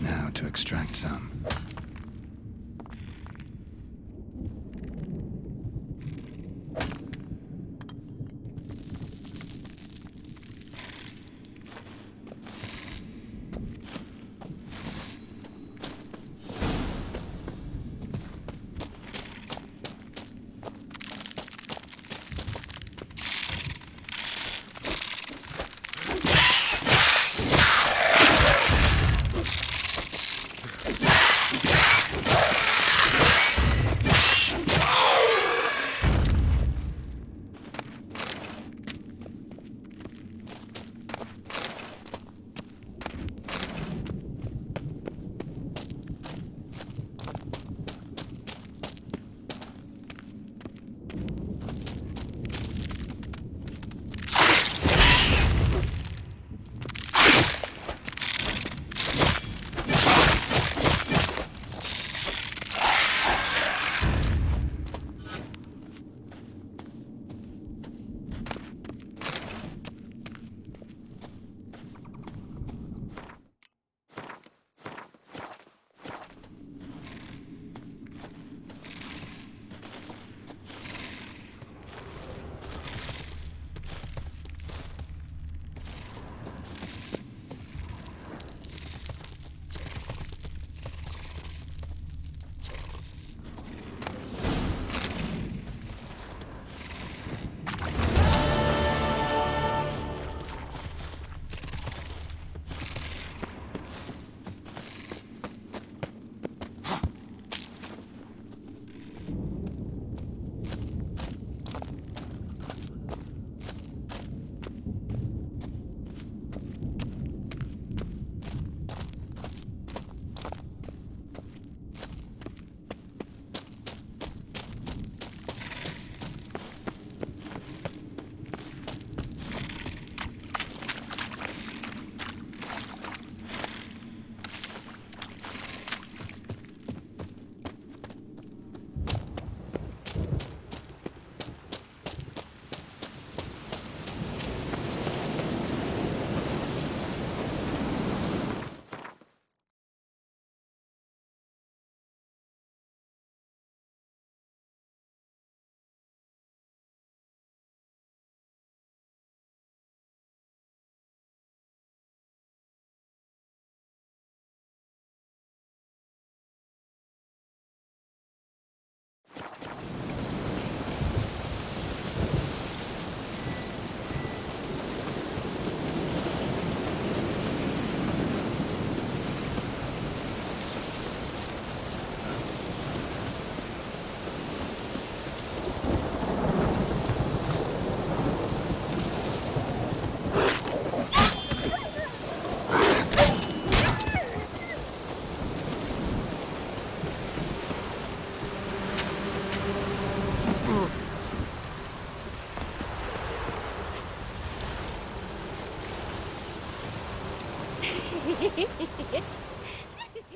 Now to extract some.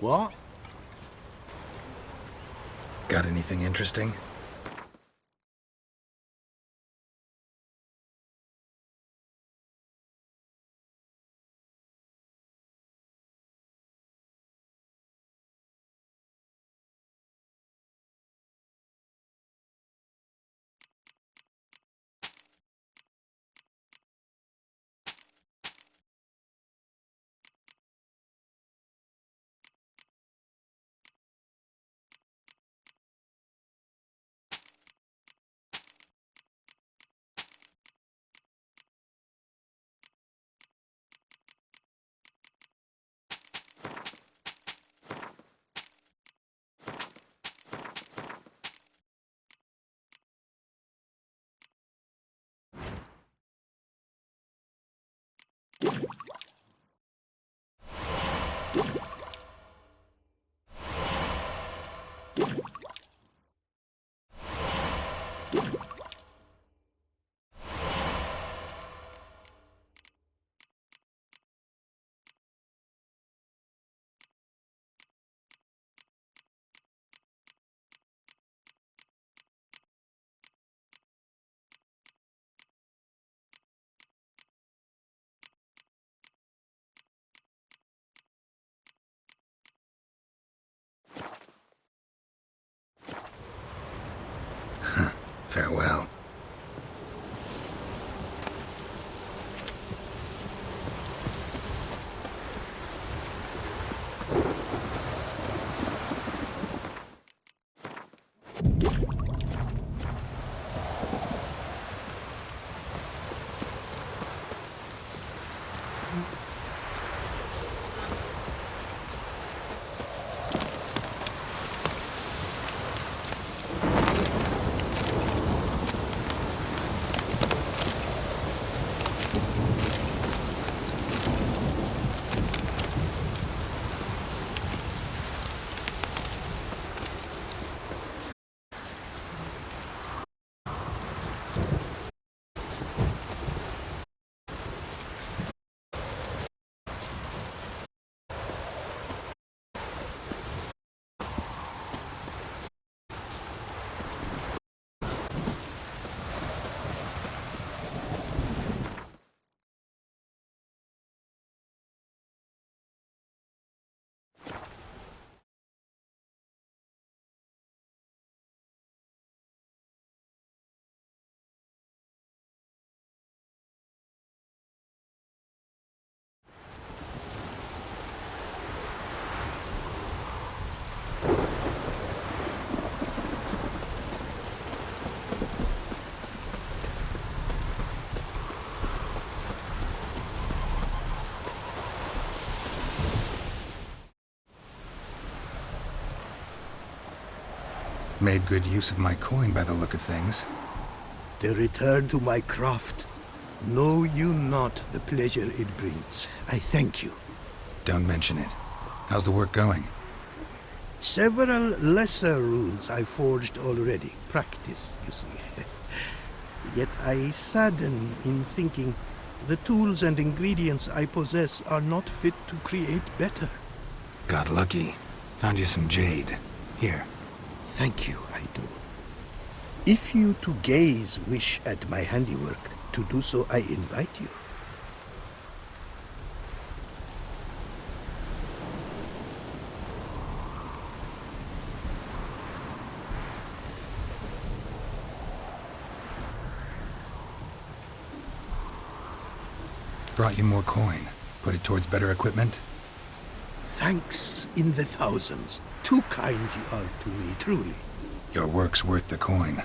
What? Got anything interesting? Farewell. Made good use of my coin by the look of things. The return to my craft. Know you not the pleasure it brings. I thank you. Don't mention it. How's the work going? Several lesser runes I forged already. Practice, you see. Yet I sadden in thinking the tools and ingredients I possess are not fit to create better. Got lucky. Found you some jade. Here. Thank you, I do. If you to gaze wish at my handiwork, to do so I invite you. Brought you more coin. Put it towards better equipment? Thanks in the thousands. Too kind you are to me, truly. Your work's worth the coin.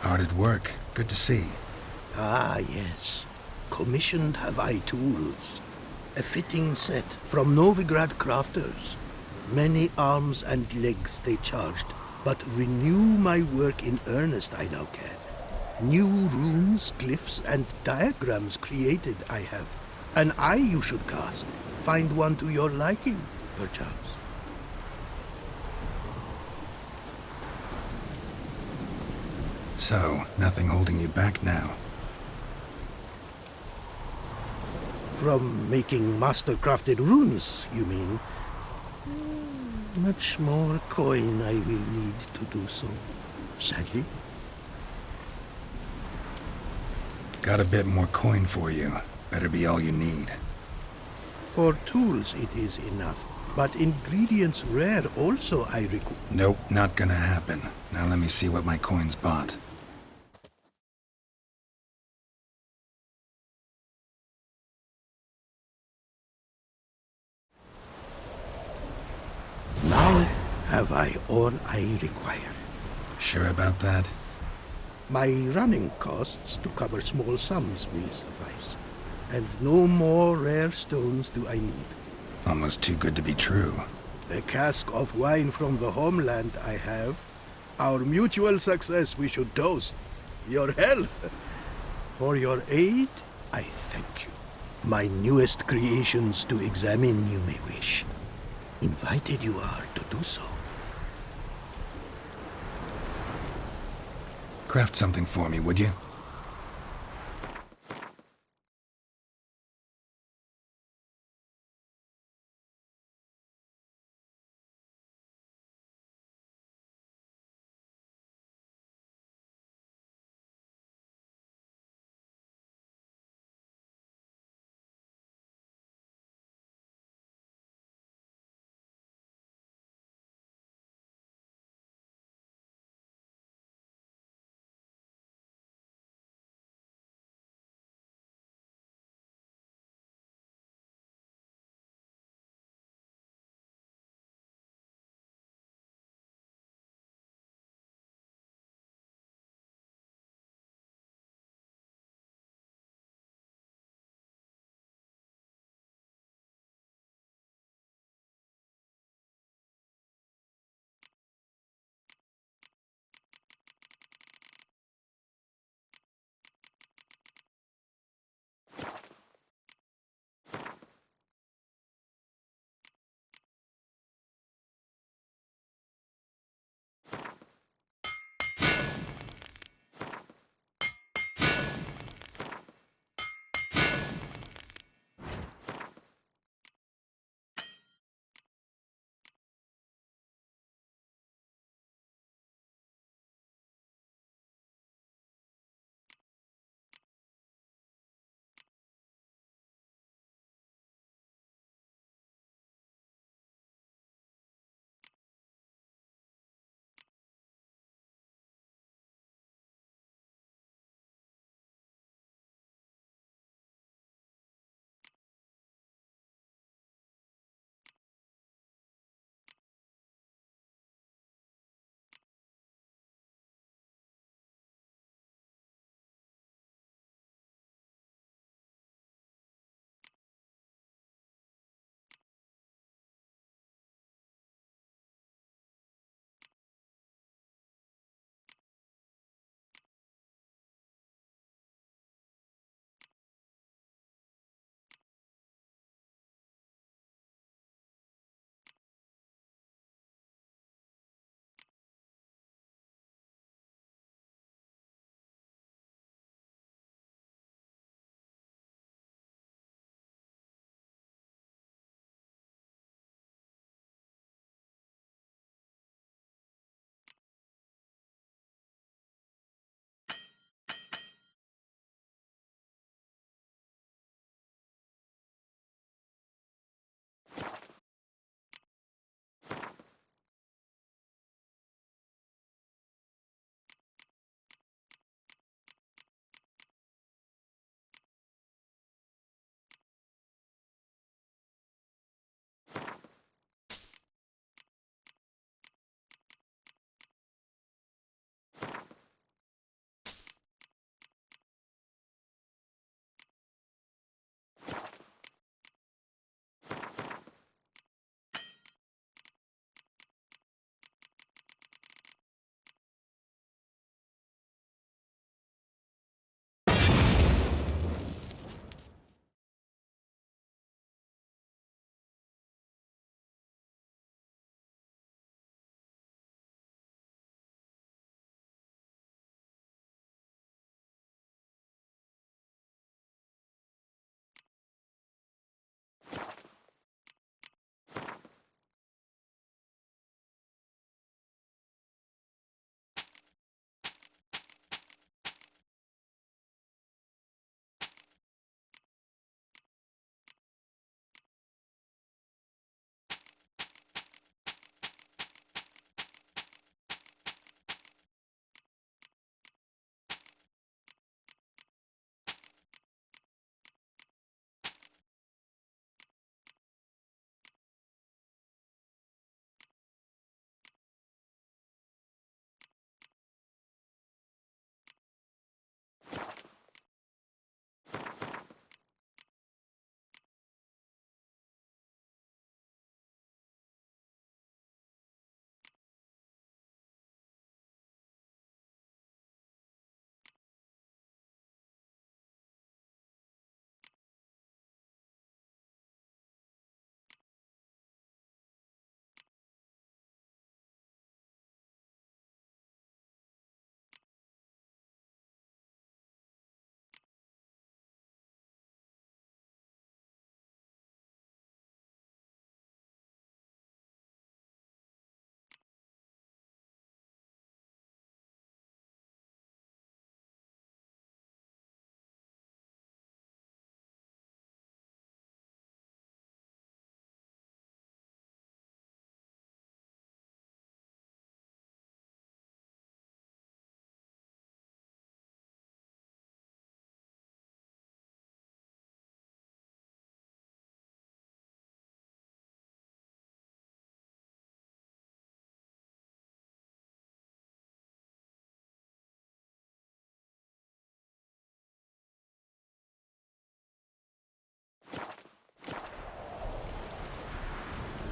Hard at work. Good to see. Ah, yes. Commissioned have I tools. A fitting set from Novigrad crafters. Many arms and legs they charged, but renew my work in earnest I now can. New runes, glyphs, and diagrams created I have. An eye you should cast. Find one to your liking, perchance. So, nothing holding you back now? From making master-crafted runes, you mean? Much more coin I will need to do so, sadly. Got a bit more coin for you. Better be all you need. For tools it is enough, but ingredients rare also I require. Nope, not gonna happen. Now let me see what my coin's bought. Now have I all I require. Sure about that? My running costs to cover small sums will suffice. And no more rare stones do I need. Almost too good to be true. A cask of wine from the homeland I have. Our mutual success we should toast. Your health. For your aid, I thank you. My newest creations to examine you may wish. Invited you are to do so. Craft something for me, would you?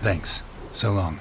Thanks. So long.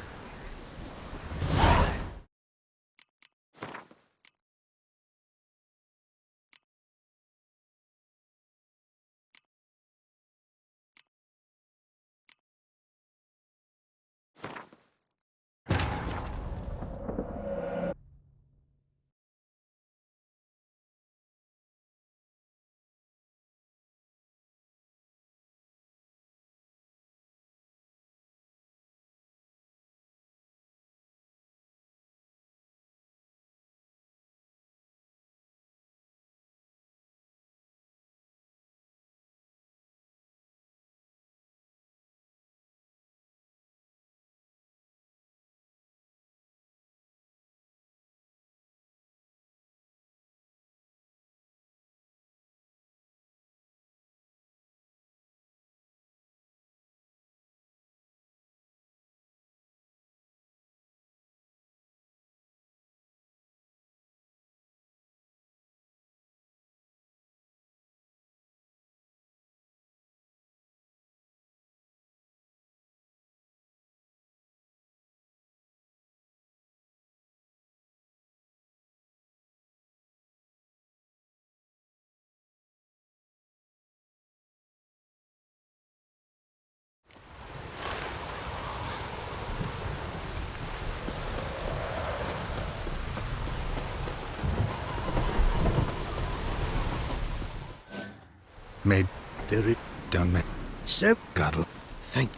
Made. There it. Don't make. Sep. God. Thank.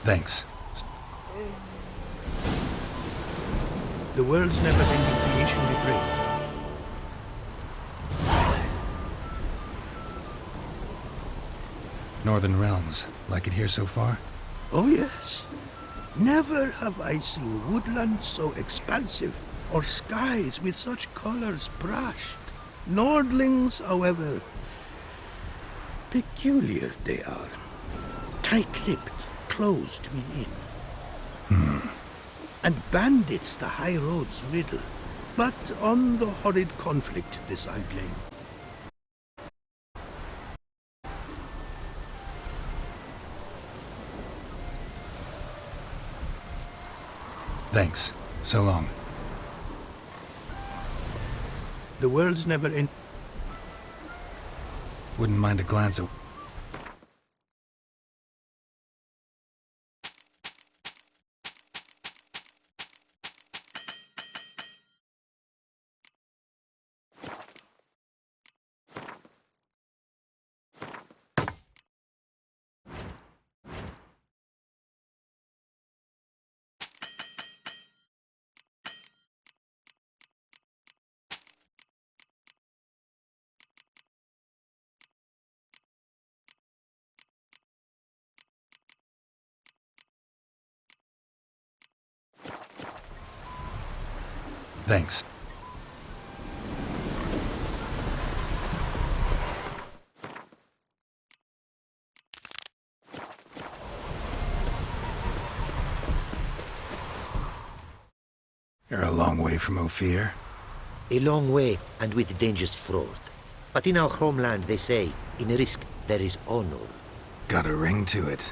Thanks. The world's never-ending creation be praised. Northern Realms. Like it here so far? Oh yes. Never have I seen woodlands so expansive, or skies with such colors brushed. Nordlings, however, peculiar they are. Tight-lipped, closed within. And bandits the high roads riddle. But on the horrid conflict this I blame. Thanks. So long. The world's never end. Wouldn't mind a glance at... Thanks. You're a long way from Ophir. A long way, and with dangers fraught. But in our homeland, they say, in risk there is honor. Got a ring to it.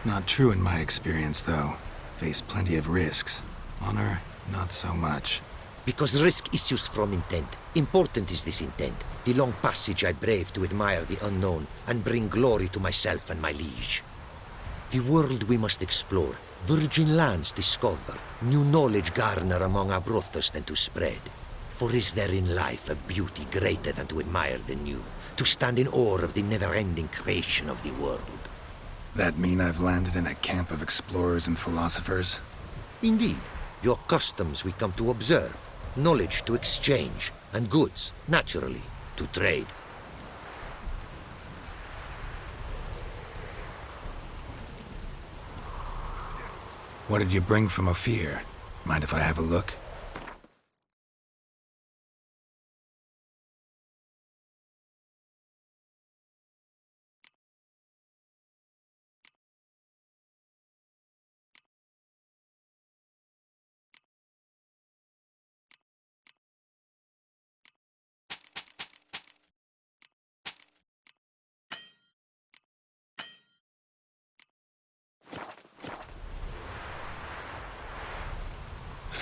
Not true in my experience, though. Faced plenty of risks. Honor, not so much. Because risk issues from intent. Important is this intent. The long passage I brave to admire the unknown and bring glory to myself and my liege. The world we must explore, virgin lands discover, new knowledge garner among our brothers than to spread. For is there in life a beauty greater than to admire the new, to stand in awe of the never-ending creation of the world? That mean I've landed in a camp of explorers and philosophers? Indeed. Your customs we come to observe, knowledge to exchange, and goods, naturally, to trade. What did you bring from Ophir? Mind if I have a look?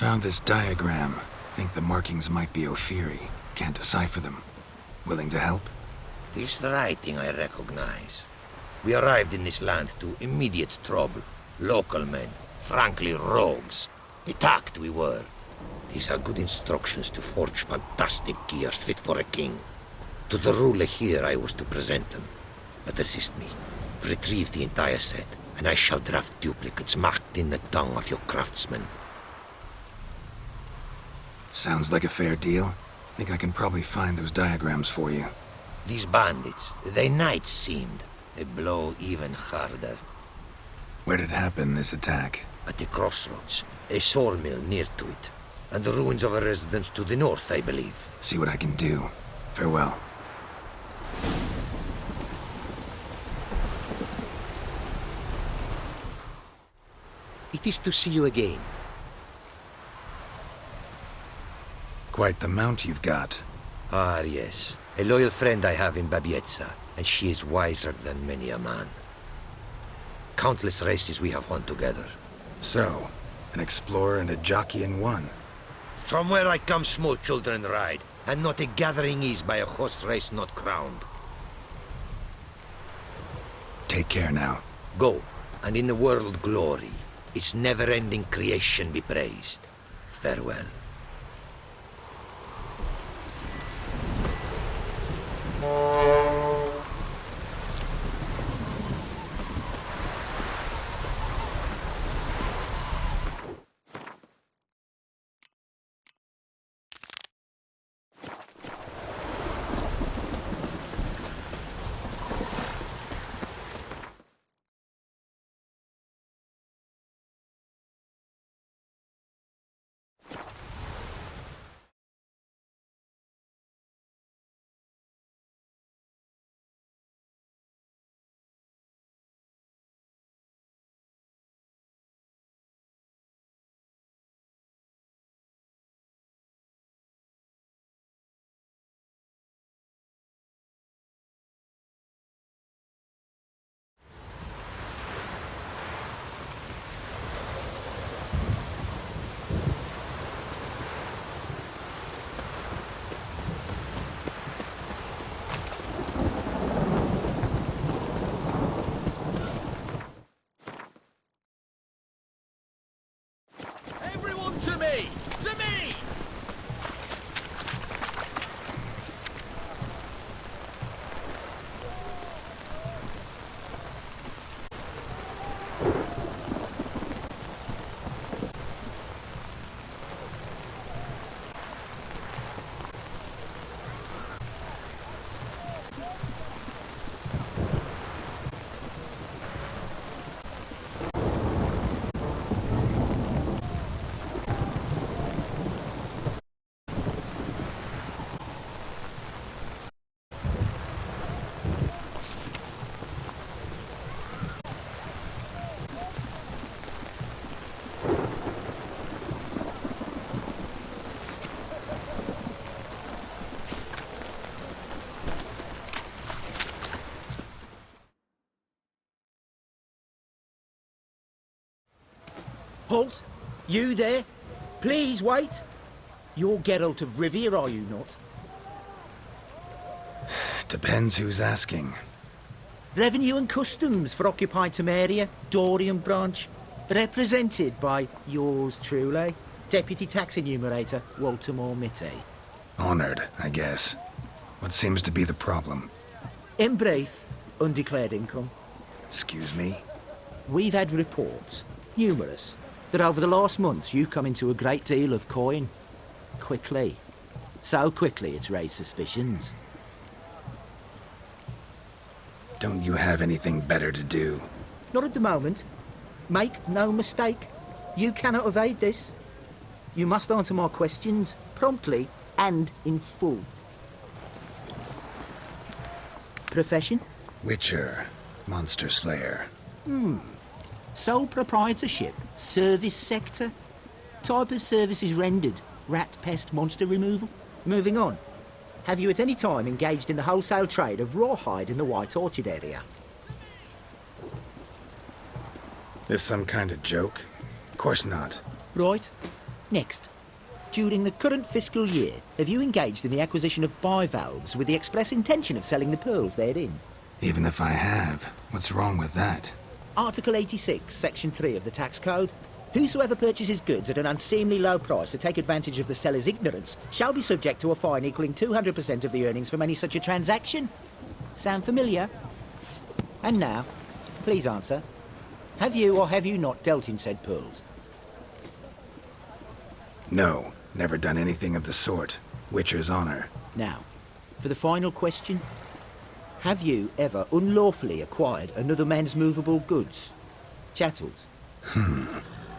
Found this diagram. Think the markings might be Ophiri. Can't decipher them. Willing to help? This writing I recognize. We arrived in this land to immediate trouble. Local men, frankly rogues. Attacked we were. These are good instructions to forge fantastic gears fit for a king. To the ruler here I was to present them. But assist me. Retrieve the entire set, and I shall draft duplicates marked in the tongue of your craftsmen. Sounds like a fair deal. Think I can probably find those diagrams for you. These bandits, they knights seemed. They blow even harder. Where did it happen, this attack? At the crossroads. A sawmill near to it. And the ruins of a residence to the north, I believe. See what I can do. Farewell. It is to see you again. Quite the mount you've got. Ah, yes. A loyal friend I have in Babietza, and she is wiser than many a man. Countless races we have won together. So, an explorer and a jockey in one. From where I come, small children ride, and not a gathering is by a horse race not crowned. Take care now. Go, and in the world glory, its never-ending creation be praised. Farewell. Everyone to me! To me! Halt! You there? Please wait. You're Geralt of Rivia, are you not? Depends who's asking. Revenue and Customs for occupied Temeria, Dorian branch, represented by yours truly, Deputy Tax Enumerator Walter Mormitte. Honored, I guess. What seems to be the problem? In brief, undeclared income. Excuse me? We've had reports, numerous, that over the last months you've come into a great deal of coin. Quickly. So quickly it's raised suspicions. Don't you have anything better to do? Not at the moment. Make no mistake. You cannot evade this. You must answer my questions promptly and in full. Profession? Witcher. Monster Slayer. Sole proprietorship, service sector. Type of services rendered, rat, pest, monster removal. Moving on. Have you at any time engaged in the wholesale trade of rawhide in the White Orchard area? This some kind of joke? Of course not. Right. Next, during the current fiscal year, have you engaged in the acquisition of bivalves with the express intention of selling the pearls therein? Even if I have, what's wrong with that? Article 86, Section 3 of the Tax Code. Whosoever purchases goods at an unseemly low price to take advantage of the seller's ignorance shall be subject to a fine equaling 200% of the earnings from any such a transaction. Sound familiar? And now, please answer. Have you or have you not dealt in said pearls? No, never done anything of the sort. Witcher's honor. Now, for the final question. Have you ever unlawfully acquired another man's movable goods? Chattels?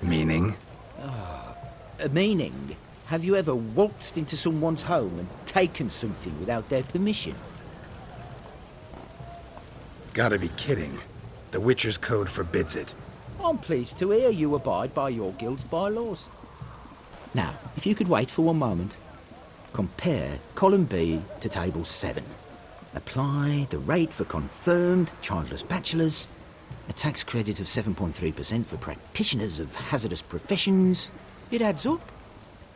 Meaning? Meaning, have you ever waltzed into someone's home and taken something without their permission? Gotta be kidding. The Witcher's Code forbids it. I'm pleased to hear you abide by your guild's bylaws. Now, if you could wait for one moment, compare column B to table 7. Apply the rate for confirmed childless bachelors, a tax credit of 7.3% for practitioners of hazardous professions. It adds up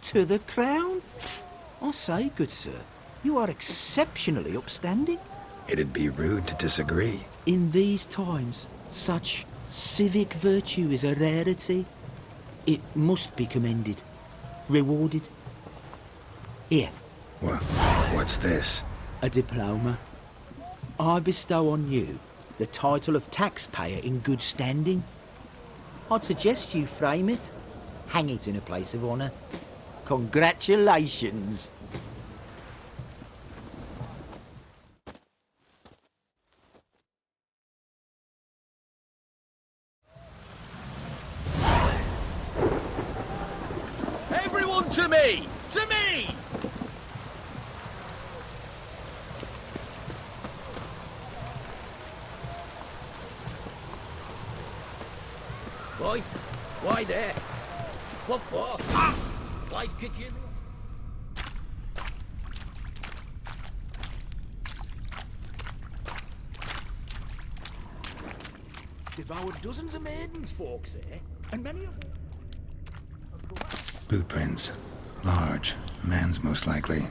to the crown. I say, good sir, you are exceptionally upstanding. It'd be rude to disagree. In these times, such civic virtue is a rarity. It must be commended, rewarded. Here. What's this? A diploma. I bestow on you the title of taxpayer in good standing. I'd suggest you frame it, hang it in a place of honour. Congratulations. Everyone to me! To me! Why there? What for? Ah! Life kick you? Devoured dozens of maidens, folks, eh? And many of them. Boot prints. Large. A man's most likely.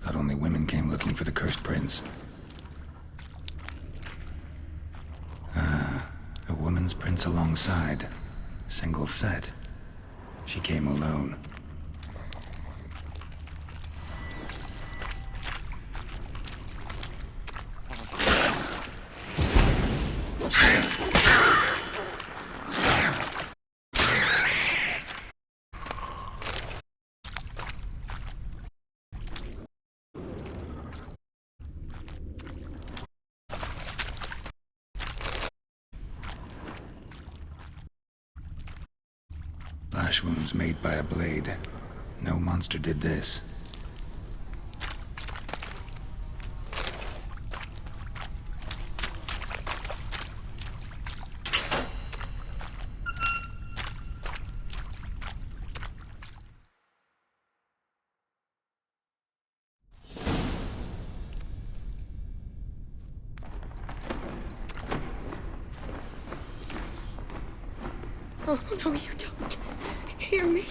Thought only women came looking for the cursed prince. A woman's prints alongside. Single set. She came alone. Lash wounds made by a blade. No monster did this. Oh, no, you don't. Hear me?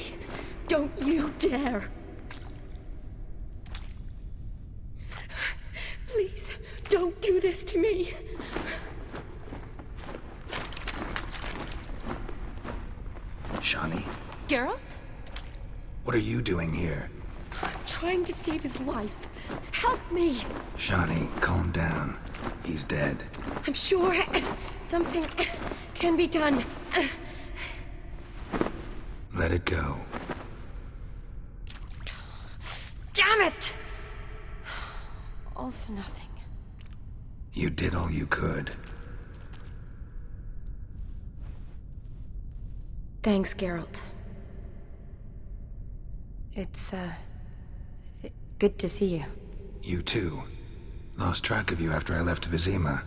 Don't you dare. Please, don't do this to me. Shani? Geralt? What are you doing here? Trying to save his life. Help me. Shani, calm down. He's dead. I'm sure something can be done. Let it go. Damn it! All for nothing. You did all you could. Thanks, Geralt. It's, good to see you. You too. Lost track of you after I left Vizima.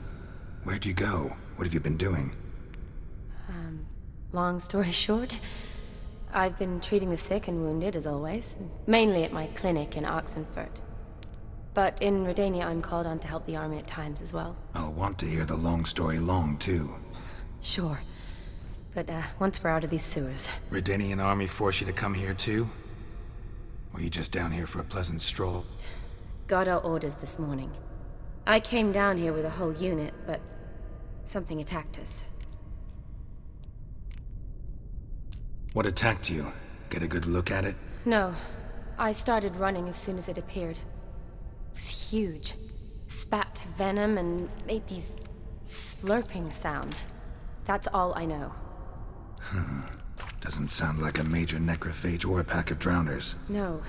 Where'd you go? What have you been doing? Long story short, I've been treating the sick and wounded, as always. Mainly at my clinic in Oxenfurt. But in Redania, I'm called on to help the army at times as well. I'll want to hear the long story long, too. Sure. But, once we're out of these sewers... Redanian army force you to come here too? Or you just down here for a pleasant stroll? Got our orders this morning. I came down here with a whole unit, but something attacked us. What attacked you? Get a good look at it? No. I started running as soon as it appeared. It was huge. Spat venom and made these slurping sounds. That's all I know. Doesn't sound like a major necrophage or a pack of drowners. No.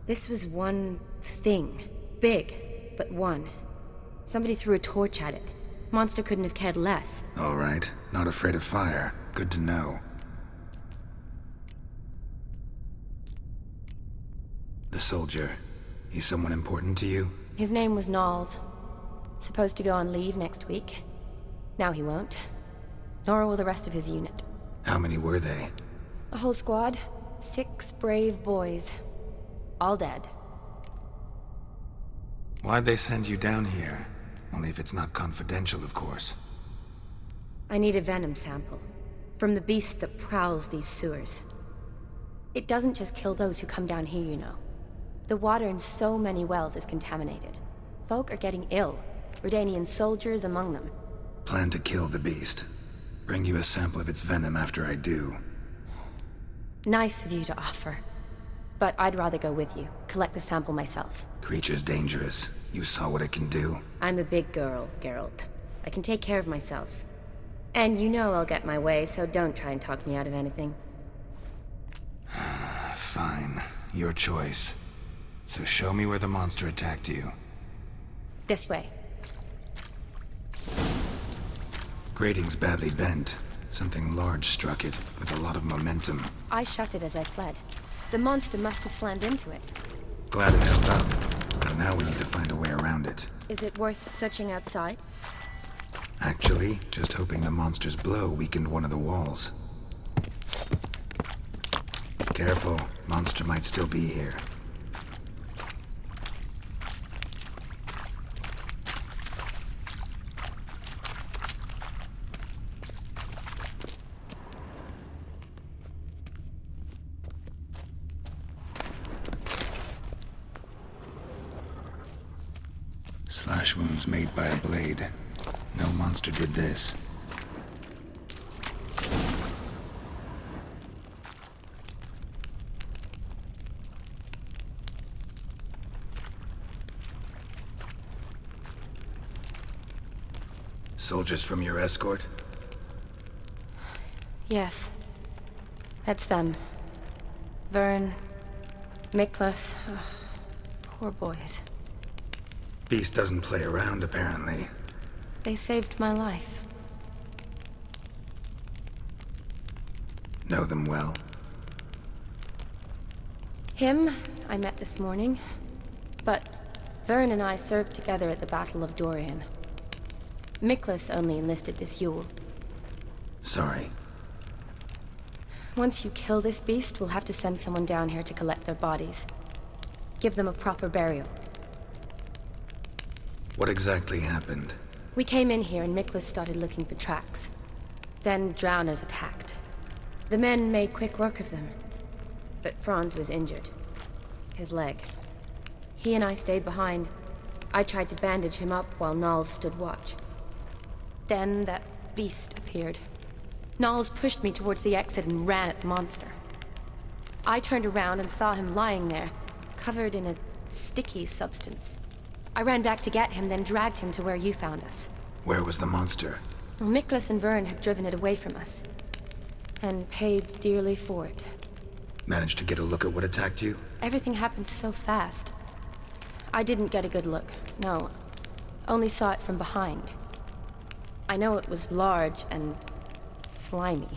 This was one thing. Big, but one. Somebody threw a torch at it. Monster couldn't have cared less. All right. Not afraid of fire. Good to know. The soldier. He's someone important to you? His name was Knowles. Supposed to go on leave next week. Now he won't. Nor will the rest of his unit. How many were they? A whole squad. 6 brave boys. All dead. Why'd they send you down here? Only if it's not confidential, of course. I need a venom sample. From the beast that prowls these sewers. It doesn't just kill those who come down here, you know. The water in so many wells is contaminated. Folk are getting ill. Redanian soldiers among them. Plan to kill the beast. Bring you a sample of its venom after I do. Nice of you to offer. But I'd rather go with you. Collect the sample myself. Creature's dangerous. You saw what it can do. I'm a big girl, Geralt. I can take care of myself. And you know I'll get my way, so don't try and talk me out of anything. Fine. Your choice. So show me where the monster attacked you. This way. Grating's badly bent. Something large struck it, with a lot of momentum. I shut it as I fled. The monster must have slammed into it. Glad it held up. But now we need to find a way around it. Is it worth searching outside? Actually, just hoping the monster's blow weakened one of the walls. Careful, monster might still be here. Slash wounds made by a blade. No monster did this. Soldiers from your escort? Yes. That's them. Vern, Miklas. Oh, poor boys. Beast doesn't play around, apparently. They saved my life. Know them well? Him, I met this morning. But Vern and I served together at the Battle of Dorian. Miklas only enlisted this Yule. Sorry. Once you kill this beast, we'll have to send someone down here to collect their bodies. Give them a proper burial. What exactly happened? We came in here and Miklas started looking for tracks. Then drowners attacked. The men made quick work of them. But Franz was injured. His leg. He and I stayed behind. I tried to bandage him up while Knowles stood watch. Then that beast appeared. Knowles pushed me towards the exit and ran at the monster. I turned around and saw him lying there, covered in a sticky substance. I ran back to get him, then dragged him to where you found us. Where was the monster? Well, Miklas and Vern had driven it away from us. And paid dearly for it. Managed to get a look at what attacked you? Everything happened so fast. I didn't get a good look, no. Only saw it from behind. I know it was large and slimy.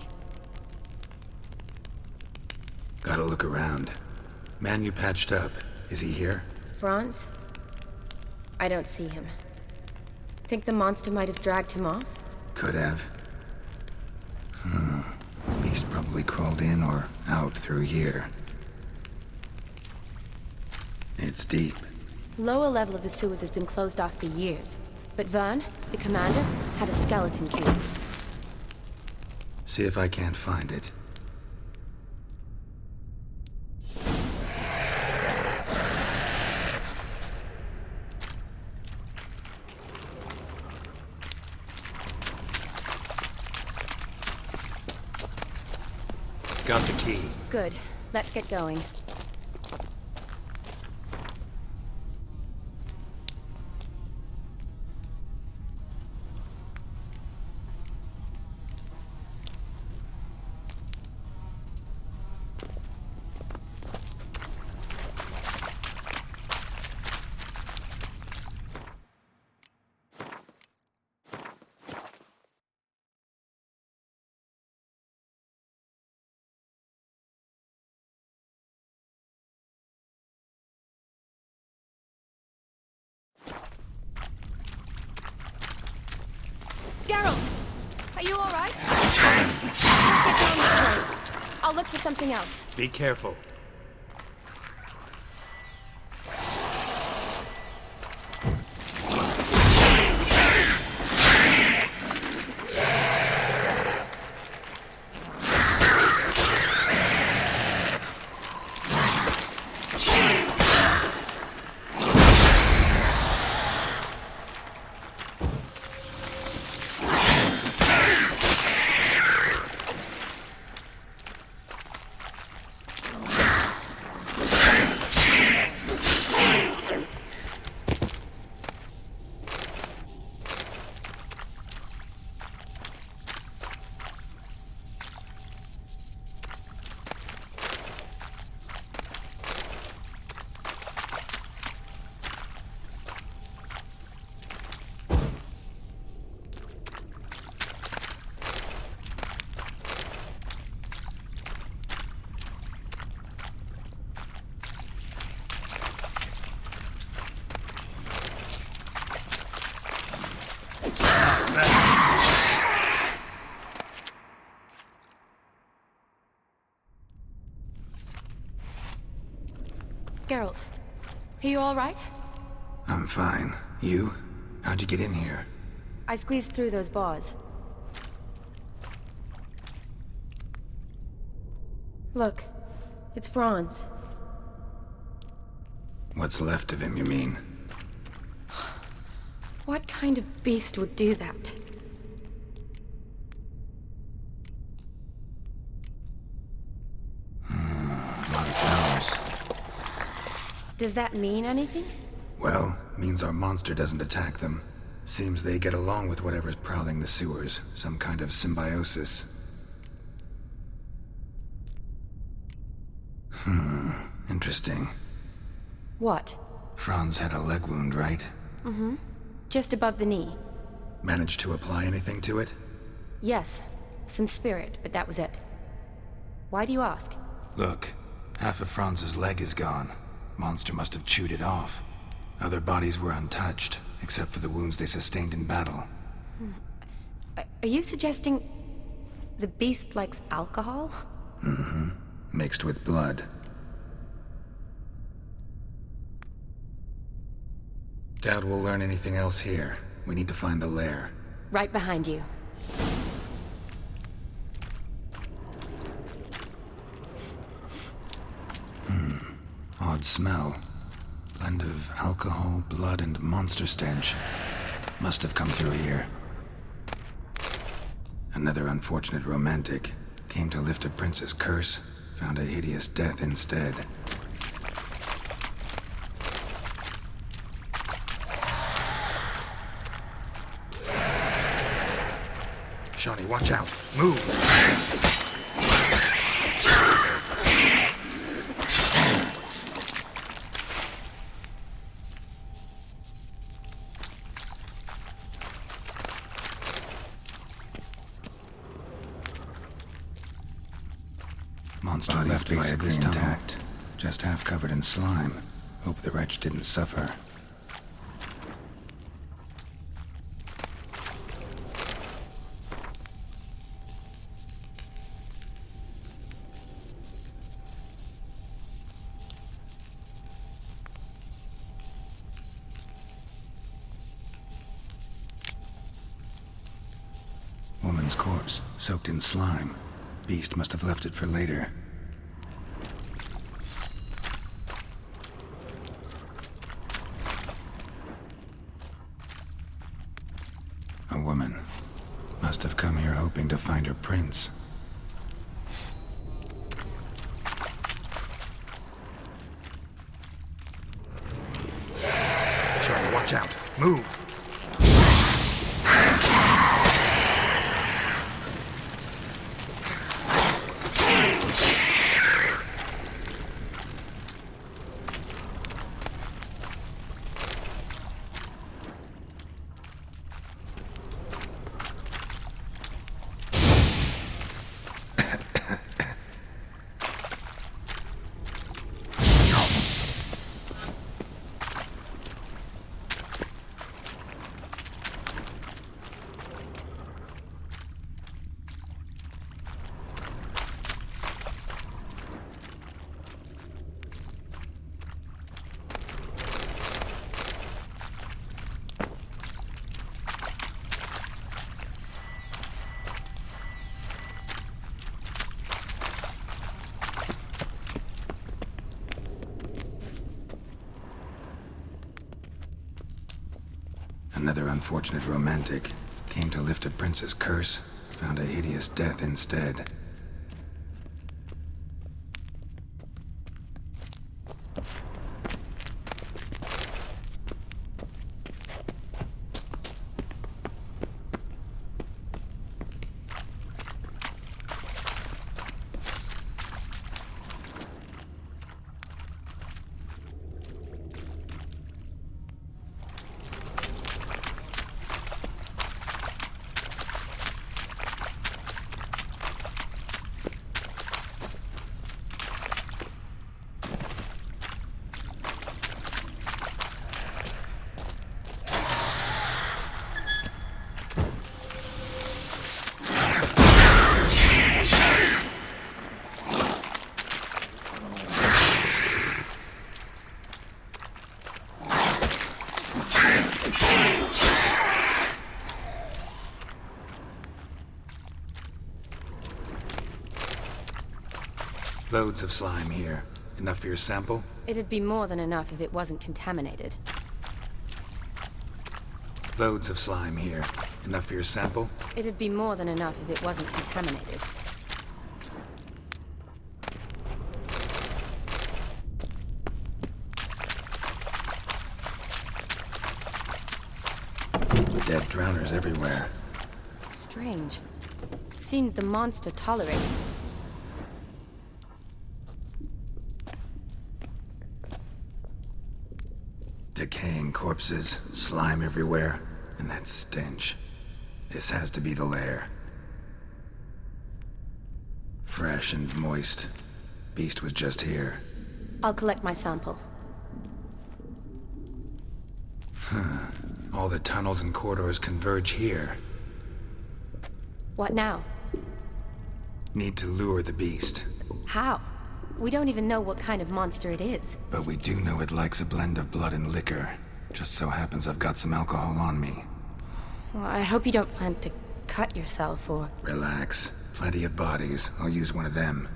Gotta look around. Man you patched up, is he here? Franz? I don't see him. Think the monster might have dragged him off? Could have. Beast probably crawled in or out through here. It's deep. Lower level of the sewers has been closed off for years. But Vern, the commander, had a skeleton cube. See if I can't find it. Got the key. Good. Let's get going. Geralt! Are you alright? Get down this way. I'll look for something else. Be careful. Geralt, are you alright? I'm fine. You? How'd you get in here? I squeezed through those bars. Look, it's Franz. What's left of him, you mean? What kind of beast would do that? A lot of flowers. Does that mean anything? Well, means our monster doesn't attack them. Seems they get along with whatever's prowling the sewers. Some kind of symbiosis. Interesting. What? Franz had a leg wound, right? Mm-hmm. Just above the knee. Managed to apply anything to it? Yes. Some spirit, but that was it. Why do you ask? Look, half of Franz's leg is gone. Monster must have chewed it off. Other bodies were untouched, except for the wounds they sustained in battle. Are you suggesting the beast likes alcohol? Mm-hmm. Mixed with blood. Doubt we'll learn anything else here. We need to find the lair. Right behind you. Odd smell. Blend of alcohol, blood, and monster stench. Must have come through here. Another unfortunate romantic. Came to lift a prince's curse, found a hideous death instead. Shawnee, watch out. Move! Monster left basically intact, just half covered in slime. Hope the wretch didn't suffer. Woman woman's corpse, soaked in slime. Beast must have left it for later. A woman. Must have come here hoping to find her prince. Charlie, watch out. Move. Another unfortunate romantic came to lift a prince's curse, found a hideous death instead. Loads of slime here. Enough for your sample? It'd be more than enough if it wasn't contaminated. Loads of slime here. Enough for your sample? It'd be more than enough if it wasn't contaminated. Dead drowners everywhere. Strange. Seemed the monster tolerated. Decaying corpses, slime everywhere, and that stench. This has to be the lair. Fresh and moist. Beast was just here. I'll collect my sample. All the tunnels and corridors converge here. What now? Need to lure the beast. How? We don't even know what kind of monster it is. But we do know it likes a blend of blood and liquor. Just so happens I've got some alcohol on me. Well, I hope you don't plan to cut yourself or... Relax. Plenty of bodies. I'll use one of them.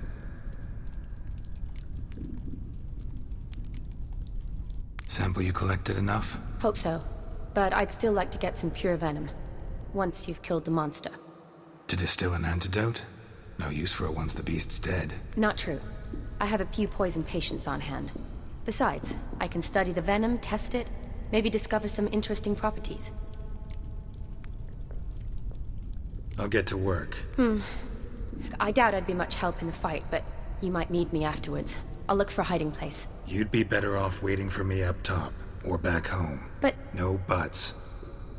Sample you collected enough? Hope so. But I'd still like to get some pure venom. Once you've killed the monster. To distill an antidote? No use for it once the beast's dead. Not true. I have a few poison patients on hand. Besides, I can study the venom, test it, maybe discover some interesting properties. I'll get to work. I doubt I'd be much help in the fight, but you might need me afterwards. I'll look for a hiding place. You'd be better off waiting for me up top, or back home. But... No buts.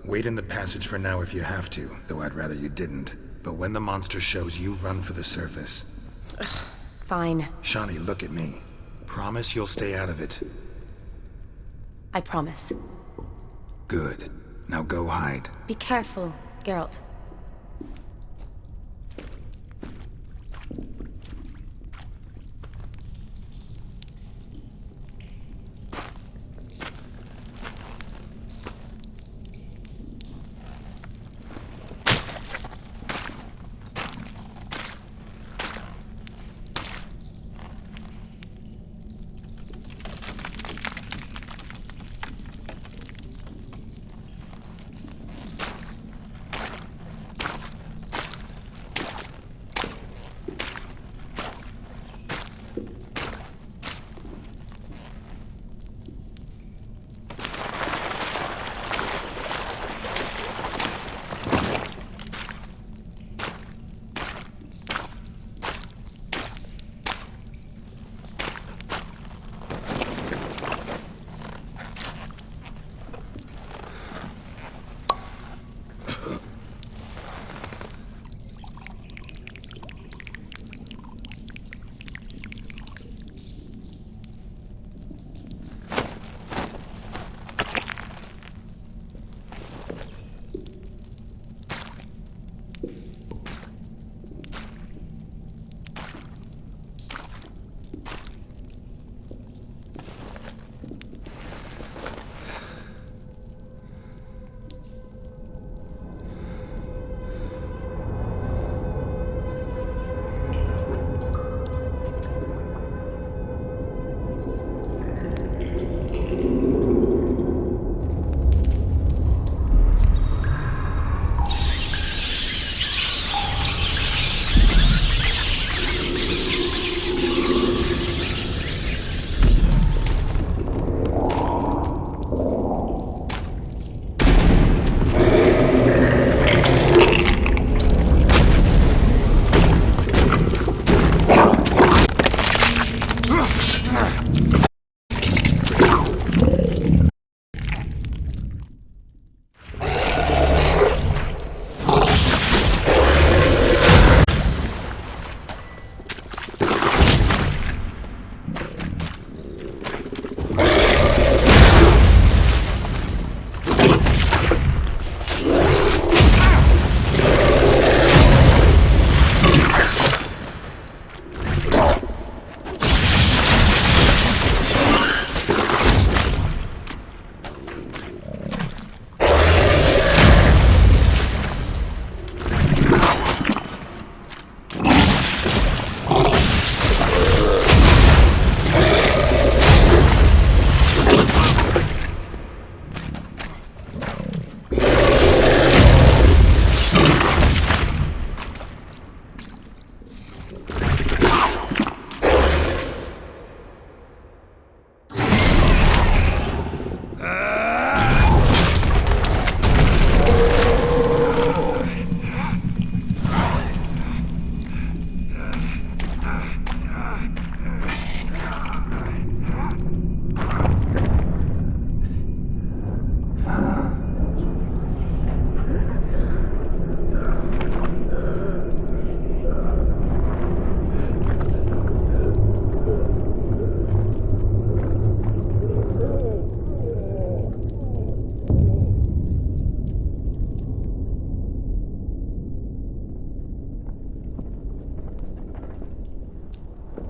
Wait in the passage for now if you have to, though I'd rather you didn't. But when the monster shows, you run for the surface. Fine. Shani, look at me. Promise you'll stay out of it. I promise. Good. Now go hide. Be careful, Geralt.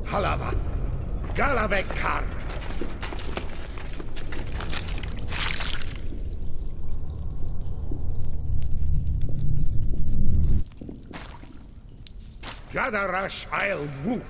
Halavath, Galavek Kar. Gadarash I'll Woot.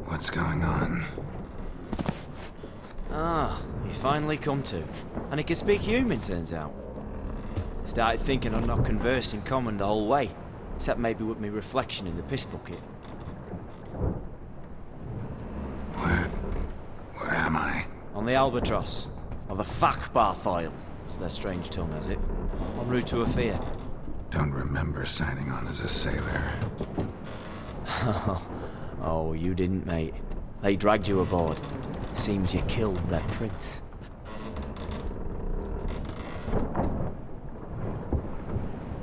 What's going on? Ah, he's finally come to. And he can speak human, turns out. Started thinking I'd not conversed in common the whole way, except maybe with me reflection in the piss bucket. Where am I? On the Albatross, or the Fakbarth Oil, as their strange tongue has it, en route to Afir. Don't remember signing on as a sailor. Oh, you didn't, mate. They dragged you aboard. Seems you killed their prince.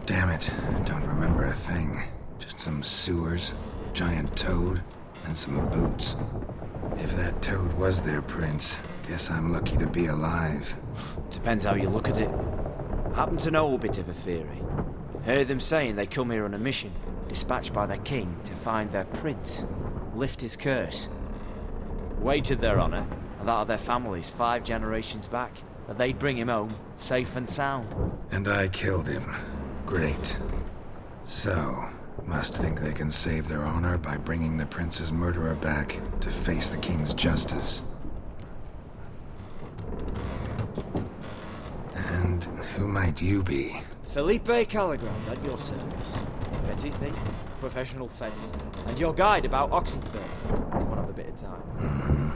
Damn it, don't remember a thing. Just some sewers, giant toad, and some boots. If that toad was their prince, guess I'm lucky to be alive. Depends how you look at it. I happen to know a bit of a theory. Heard them saying they come here on a mission, dispatched by their king to find their prince, lift his curse. Wagered their honour, and that of their families 5 generations back, that they'd bring him home, safe and sound. And I killed him. Great. So, must think they can save their honor by bringing the prince's murderer back to face the king's justice. And who might you be? Felipe Caligrand at your service. Petty thief, professional fence, and your guide about Oxenfurt. One of a bit of time.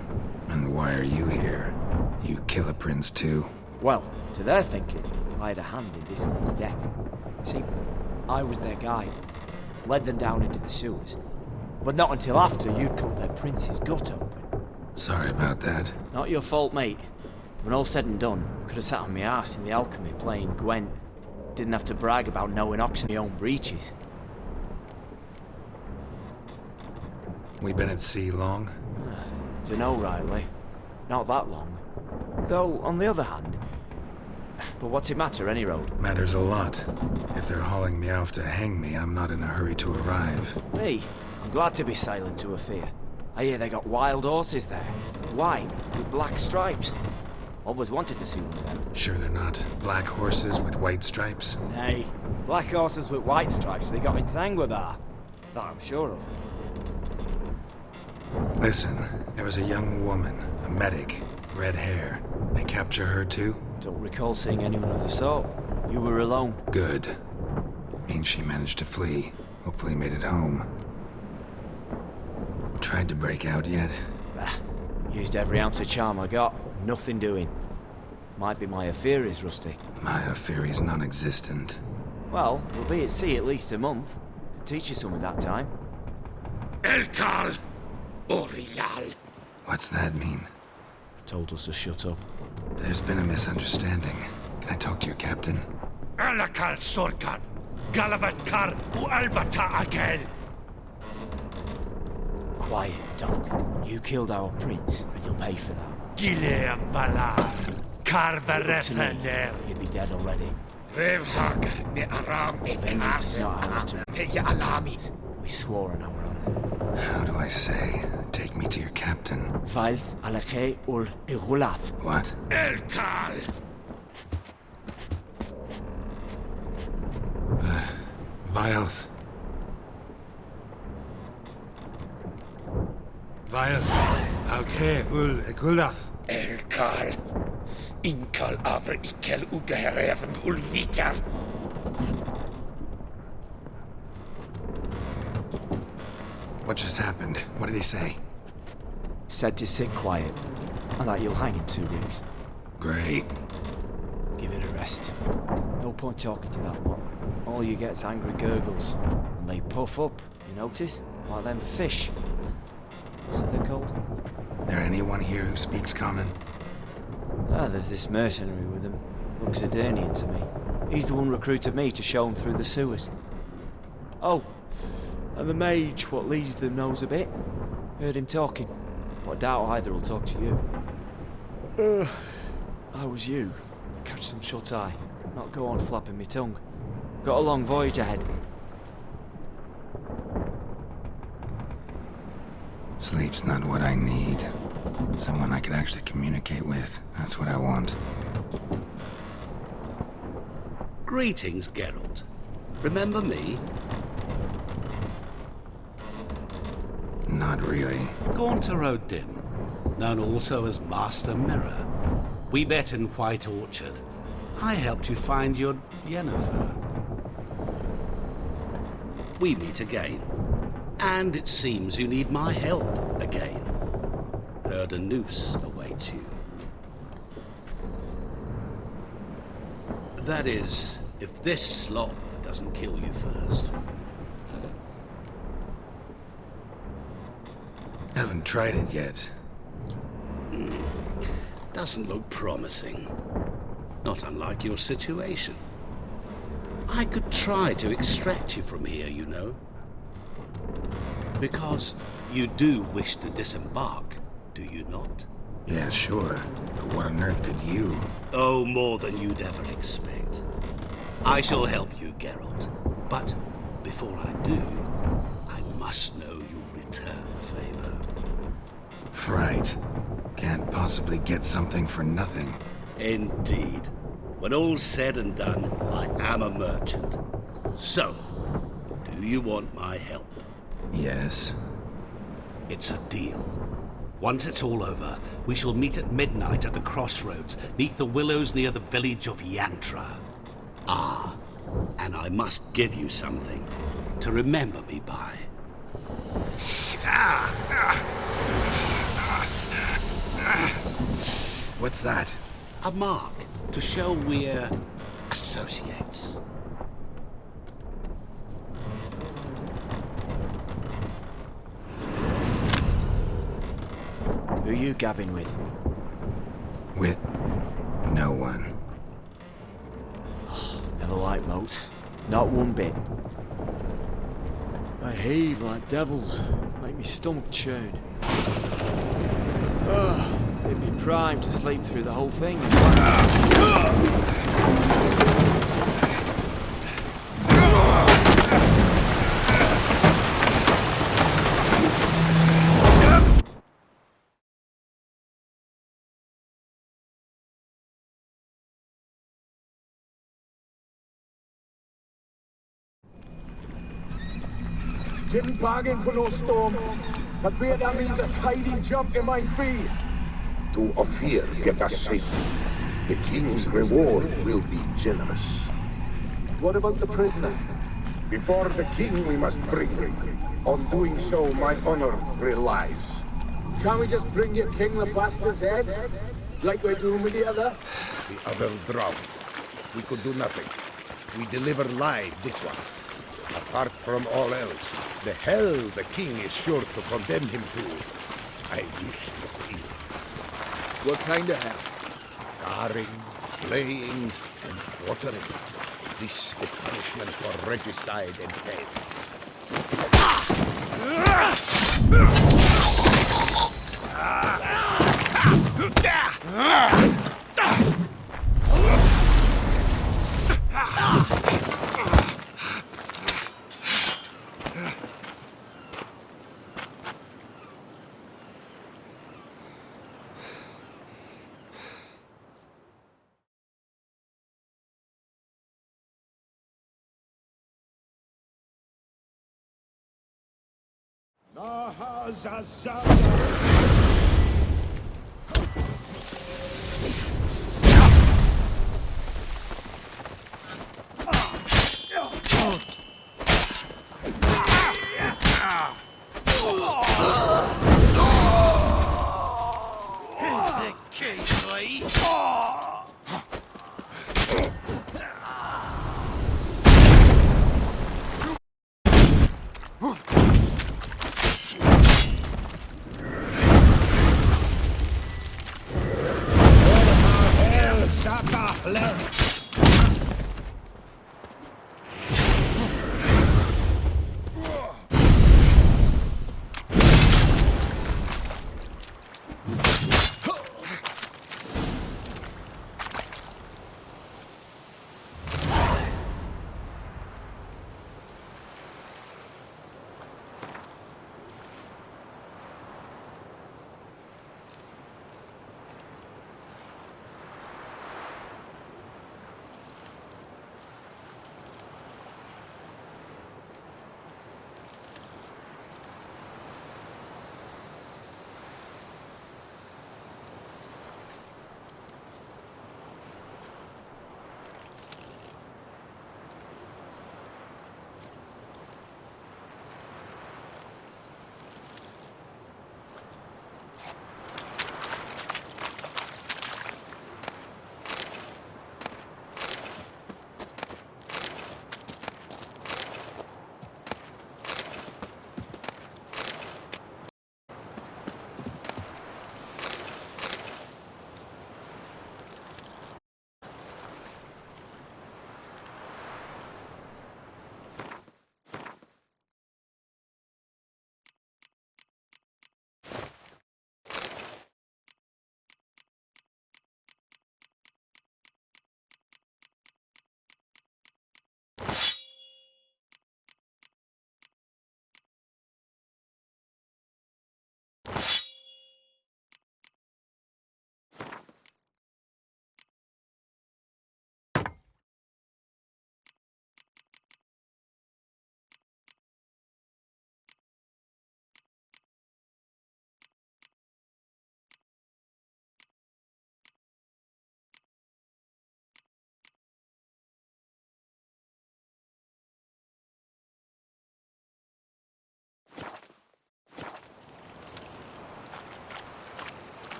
And why are you here? You kill a prince too? Well, to their thinking, I had a hand in this one's death. See, I was their guide. Led them down into the sewers. But not until after you'd cut their prince's gut open. Sorry about that. Not your fault, mate. When all said and done, could have sat on my arse in the alchemy playing Gwent. Didn't have to brag about knowing ox in my own breeches. We been at sea long? Dunno, Riley. Not that long. Though, on the other hand... But what's it matter, any road? Matters a lot. If they're hauling me off to hang me, I'm not in a hurry to arrive. Me? I'm glad to be sailing to Afir. I hear they got wild horses there. White, with black stripes. Always wanted to see one of them. Sure they're not black horses with white stripes? Nay, black horses with white stripes they got in Sanguibar. That I'm sure of. Listen, there was a young woman, a medic, red hair. They capture her too? Don't recall seeing anyone of the sort. You were alone. Good. Means she managed to flee. Hopefully made it home. Tried to break out yet? Bah, used every ounce of charm I got. Nothing doing. Might be my Afiri's rusty. My Afiri's non-existent. Well, we'll be at sea at least a month. Could teach you something that time. Elkal Orilal. What's that mean? Told us to shut up. There's been a misunderstanding. Can I talk to your captain? Alakal Sorkan. Galavat Kar U Albata Agel. Quiet, dog. You killed our prince, and you'll pay for that. Gileam Valar. Karvarefaner. You'd be dead already. Revhag ne Aram Vengeance is not ours to Alami. We swore on our honor. How do I say? Take me to your captain. Valth Alakhe ul Igulath. What? Elkal. Vilth. Vilth. Alkhe ul Igulath. Elkal. Inkal Avre Ikel Ugehereven Ulvitar. What just happened? What did he say? Said to sit quiet, and that you'll hang in 2 weeks. Great. Give it a rest. No point talking to that lot. All you get's angry gurgles, and they puff up, you notice? Like them fish. What's it they're called? There anyone here who speaks common? Ah, there's this mercenary with him. Looks Aedirnian to me. He's the one recruited me to show him through the sewers. Oh, and the mage what leads them knows a bit. Heard him talking, but I doubt either will talk to you. How was you? Catch some shut-eye. Not go on flapping me tongue. Got a long voyage ahead. Sleep's not what I need. Someone I could actually communicate with. That's what I want. Greetings, Geralt. Remember me? Not really. Gaunter O'Dim, known also as Master Mirror. We met in White Orchard. I helped you find your Yennefer. We meet again. And it seems you need my help again. Heard a noose awaits you. That is, if this slop doesn't kill you first. Haven't tried it yet. Doesn't look promising. Not unlike your situation. I could try to extract you from here, you know. Because you do wish to disembark, do you not? Yeah, sure. But what on earth could you? Oh, more than you'd ever expect. I shall help you, Geralt. But before I do, I must know you'll return the favor. Right. Can't possibly get something for nothing. Indeed. When all's said and done, I am a merchant. So, do you want my help? Yes. It's a deal. Once it's all over, we shall meet at midnight at the crossroads, neath the willows near the village of Yantra. Ah, and I must give you something to remember me by. What's that? A mark to show we're associates. Who you gabbing with? With no one. Never liked moats. Not one bit. I heave like devils. Make me stomach churn. It'd be prime to sleep through the whole thing. Didn't bargain for no storm. I fear that means a tidy jump in my fee. To Ophir get us safely. The king's reward will be generous. What about the prisoner? Before the king we must bring him. On doing so, my honor relies. Can't we just bring your king the bastard's head? Like we're doing with the other? The other drowned. We could do nothing. We deliver live this one. Apart from all else, the hell the king is sure to condemn him to. I wish to see it. What kind of hell? Tarring, flaying, and quartering. This the punishment for regicide entails.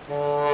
Oh.